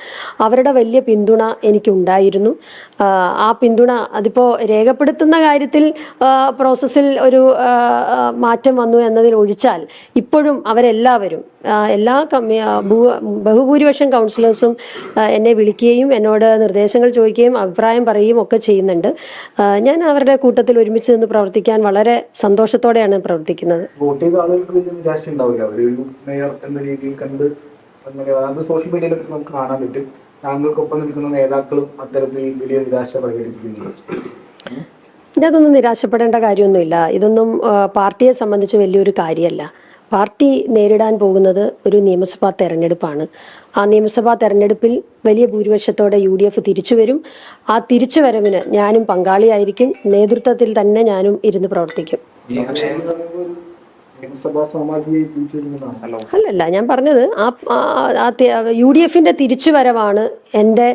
അവരുടെ വലിയ പിന്തുണ എനിക്കുണ്ടായിരുന്നു. ആ പിന്തുണ അതിപ്പോൾ രേഖപ്പെടുത്തുന്ന കാര്യത്തിൽ പ്രോസസ്സിൽ ഒരു മാറ്റം വന്നു എന്നതിൽ ഒഴിച്ചാൽ ഇപ്പോഴും അവരെല്ലാവരും ബഹുഭൂരിപക്ഷം കൗൺസിലേഴ്സും എന്നെ വിളിക്കുകയും എന്നോട് നിർദ്ദേശങ്ങൾ ചോദിക്കുകയും അഭിപ്രായം പറയുകയും ഒക്കെ ചെയ്യുന്നുണ്ട്. ഞാൻ അവരുടെ കൂട്ടത്തിൽ ഒരുമിച്ച് നിന്ന് പ്രവർത്തിക്കാൻ വളരെ സന്തോഷത്തോടെയാണ് പ്രവർത്തിക്കുന്നത്. വോട്ട് ചെയ്ത ആളുകൾക്ക് വലിയ നിരാശ ഉണ്ടാവില്ല. ഒരു മേയർ എന്ന രീതിയിൽ കണ്ട് സോഷ്യൽ മീഡിയയിലൊക്കെ നമുക്ക് കാണാൻ പറ്റും. താങ്കൾക്കൊപ്പം നിൽക്കുന്ന നേതാക്കളും അത്തരത്തിൽ വലിയ നിരാശ പ്രകടിപ്പിക്കുന്നുണ്ട്. ഇതൊന്നും നിരാശപ്പെടേണ്ട കാര്യമൊന്നുമില്ല. ഇതൊന്നും പാർട്ടിയെ സംബന്ധിച്ച് വലിയൊരു കാര്യമല്ല. പാർട്ടി നേരിടാൻ പോകുന്നത് ഒരു നിയമസഭാ തെരഞ്ഞെടുപ്പാണ്. ആ നിയമസഭാ തെരഞ്ഞെടുപ്പിൽ വലിയ ഭൂരിപക്ഷത്തോടെ UDF തിരിച്ചു വരും. ആ തിരിച്ചുവരവിന് ഞാനും പങ്കാളിയായിരിക്കും. നേതൃത്വത്തിൽ തന്നെ ഞാനും ഇരുന്ന് പ്രവർത്തിക്കും. നിയമസഭാ സാമാജികമായി തിരിച്ചു വരുന്നതാണ്. അല്ലല്ല, ഞാൻ പറഞ്ഞത് UDFന്റെ തിരിച്ചുവരവാണ് എൻ്റെ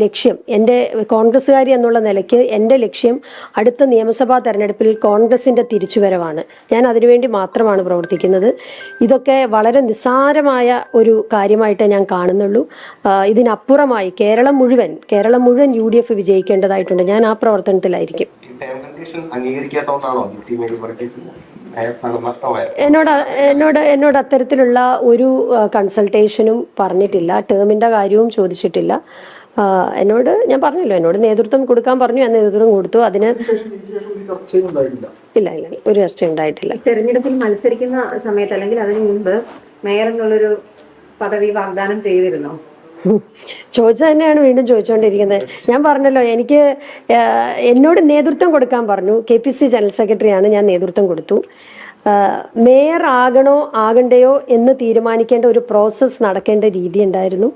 ലക്ഷ്യം. എൻ്റെ കോൺഗ്രസ്സുകാരി എന്നുള്ള നിലയ്ക്ക് എൻ്റെ ലക്ഷ്യം അടുത്ത നിയമസഭാ തെരഞ്ഞെടുപ്പിൽ കോൺഗ്രസിന്റെ തിരിച്ചുവരവാണ്. ഞാൻ അതിനുവേണ്ടി മാത്രമാണ് പ്രവർത്തിക്കുന്നത്. ഇതൊക്കെ വളരെ നിസ്സാരമായ ഒരു കാര്യമായിട്ടേ ഞാൻ കാണുന്നുള്ളൂ. ഇതിനപ്പുറമായി കേരളം മുഴുവൻ UDF വിജയിക്കേണ്ടതായിട്ടുണ്ട്. ഞാൻ ആ പ്രവർത്തനത്തിലായിരിക്കും. എന്നോട് അത്തരത്തിലുള്ള ഒരു കൺസൾട്ടേഷനും പറഞ്ഞിട്ടില്ല. ടേമിന്റെ കാര്യവും ചോദിച്ചിട്ടില്ല. ഞാൻ പറഞ്ഞല്ലോ, എന്നോട് നേതൃത്വം കൊടുക്കാൻ പറഞ്ഞു. ഞാൻ നേതൃത്വം കൊടുത്തു. അതിന് ഇല്ല ഒരു ചർച്ച ഉണ്ടായിട്ടില്ല. തെരഞ്ഞെടുപ്പിൽ മത്സരിക്കുന്ന സമയത്ത് അല്ലെങ്കിൽ അതിനു മുൻപ് മേയർ എന്നുള്ളൊരു പദവി വാഗ്ദാനം ചെയ്തിരുന്നോ? ചോദിച്ചത് തന്നെയാണ് വീണ്ടും ചോദിച്ചുകൊണ്ടിരിക്കുന്നത്. ഞാൻ പറഞ്ഞല്ലോ, എന്നോട് നേതൃത്വം കൊടുക്കാൻ പറഞ്ഞു. KPCC ജനറൽ സെക്രട്ടറിയാണ്, ഞാൻ നേതൃത്വം കൊടുത്തു. മേയർ ആകണോ ആകണ്ടയോ എന്ന് തീരുമാനിക്കേണ്ട ഒരു പ്രോസസ്സ് നടക്കേണ്ട രീതി ഉണ്ടായിരുന്നു.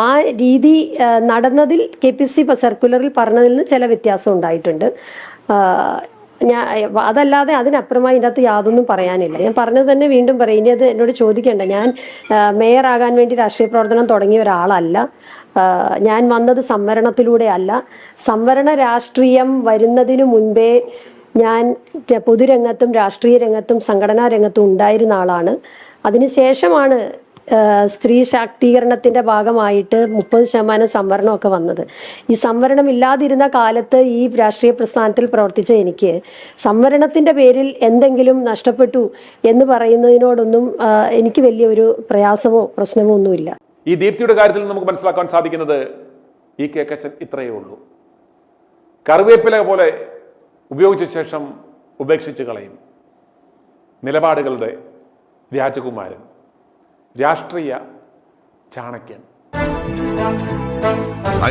ആ രീതി നടന്നതിൽ KPCC സർക്കുലറിൽ പറഞ്ഞതിൽ നിന്ന് ചില വ്യത്യാസം ഉണ്ടായിട്ടുണ്ട്. അതല്ലാതെ അതിനപ്പുറമായി ഇതിനകത്ത് യാതൊന്നും പറയാനില്ല. ഞാൻ പറഞ്ഞത് തന്നെ വീണ്ടും പറയും. ഇനി അത് എന്നോട് ചോദിക്കേണ്ട. ഞാൻ മേയർ ആകാൻ വേണ്ടി രാഷ്ട്രീയ പ്രവർത്തനം തുടങ്ങിയ ഒരാളല്ല. ഞാൻ വന്നത് സംവരണത്തിലൂടെ അല്ല. സംവരണ രാഷ്ട്രീയം വരുന്നതിനു മുൻപേ ഞാൻ പൊതുരംഗത്തും രാഷ്ട്രീയ രംഗത്തും സംഘടനാ രംഗത്തും ഉണ്ടായിരുന്ന ആളാണ്. അതിനുശേഷമാണ് സ്ത്രീ ശാക്തീകരണത്തിന്റെ ഭാഗമായിട്ട് 30% സംവരണമൊക്കെ വന്നത്. ഈ സംവരണം ഇല്ലാതിരുന്ന കാലത്ത് ഈ രാഷ്ട്രീയ പ്രസ്ഥാനത്തിൽ പ്രവർത്തിച്ച എനിക്ക് സംവരണത്തിന്റെ പേരിൽ എന്തെങ്കിലും നഷ്ടപ്പെട്ടു എന്ന് പറയുന്നതിനോടൊന്നും എനിക്ക് വലിയൊരു പ്രയാസമോ പ്രശ്നമോ ഒന്നുമില്ല. ഈ ദീപ്തിയുടെ കാര്യത്തിൽ നമുക്ക് മനസ്സിലാക്കാൻ സാധിക്കുന്നത് ഈ കേക്കച്ചൻ ഇത്രയേ ഉള്ളൂ. കറിവേപ്പില പോലെ ഉപയോഗിച്ച ശേഷം ഉപേക്ഷിച്ച് കളയും. നിലപാടുകളുടെ രാജകുമാരൻ, രാഷ്ട്രീയ ചാണക്യൻ.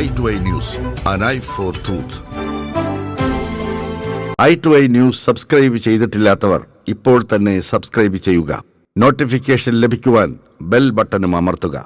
i2i News, an eye for truth. i2i News subscribe ചെയ്തിട്ടില്ലാത്തവർ ഇപ്പോൾ തന്നെ സബ്സ്ക്രൈബ് ചെയ്യുക. നോട്ടിഫിക്കേഷൻ ലഭിക്കുവാൻ ബെൽ ബട്ടണും അമർത്തുക.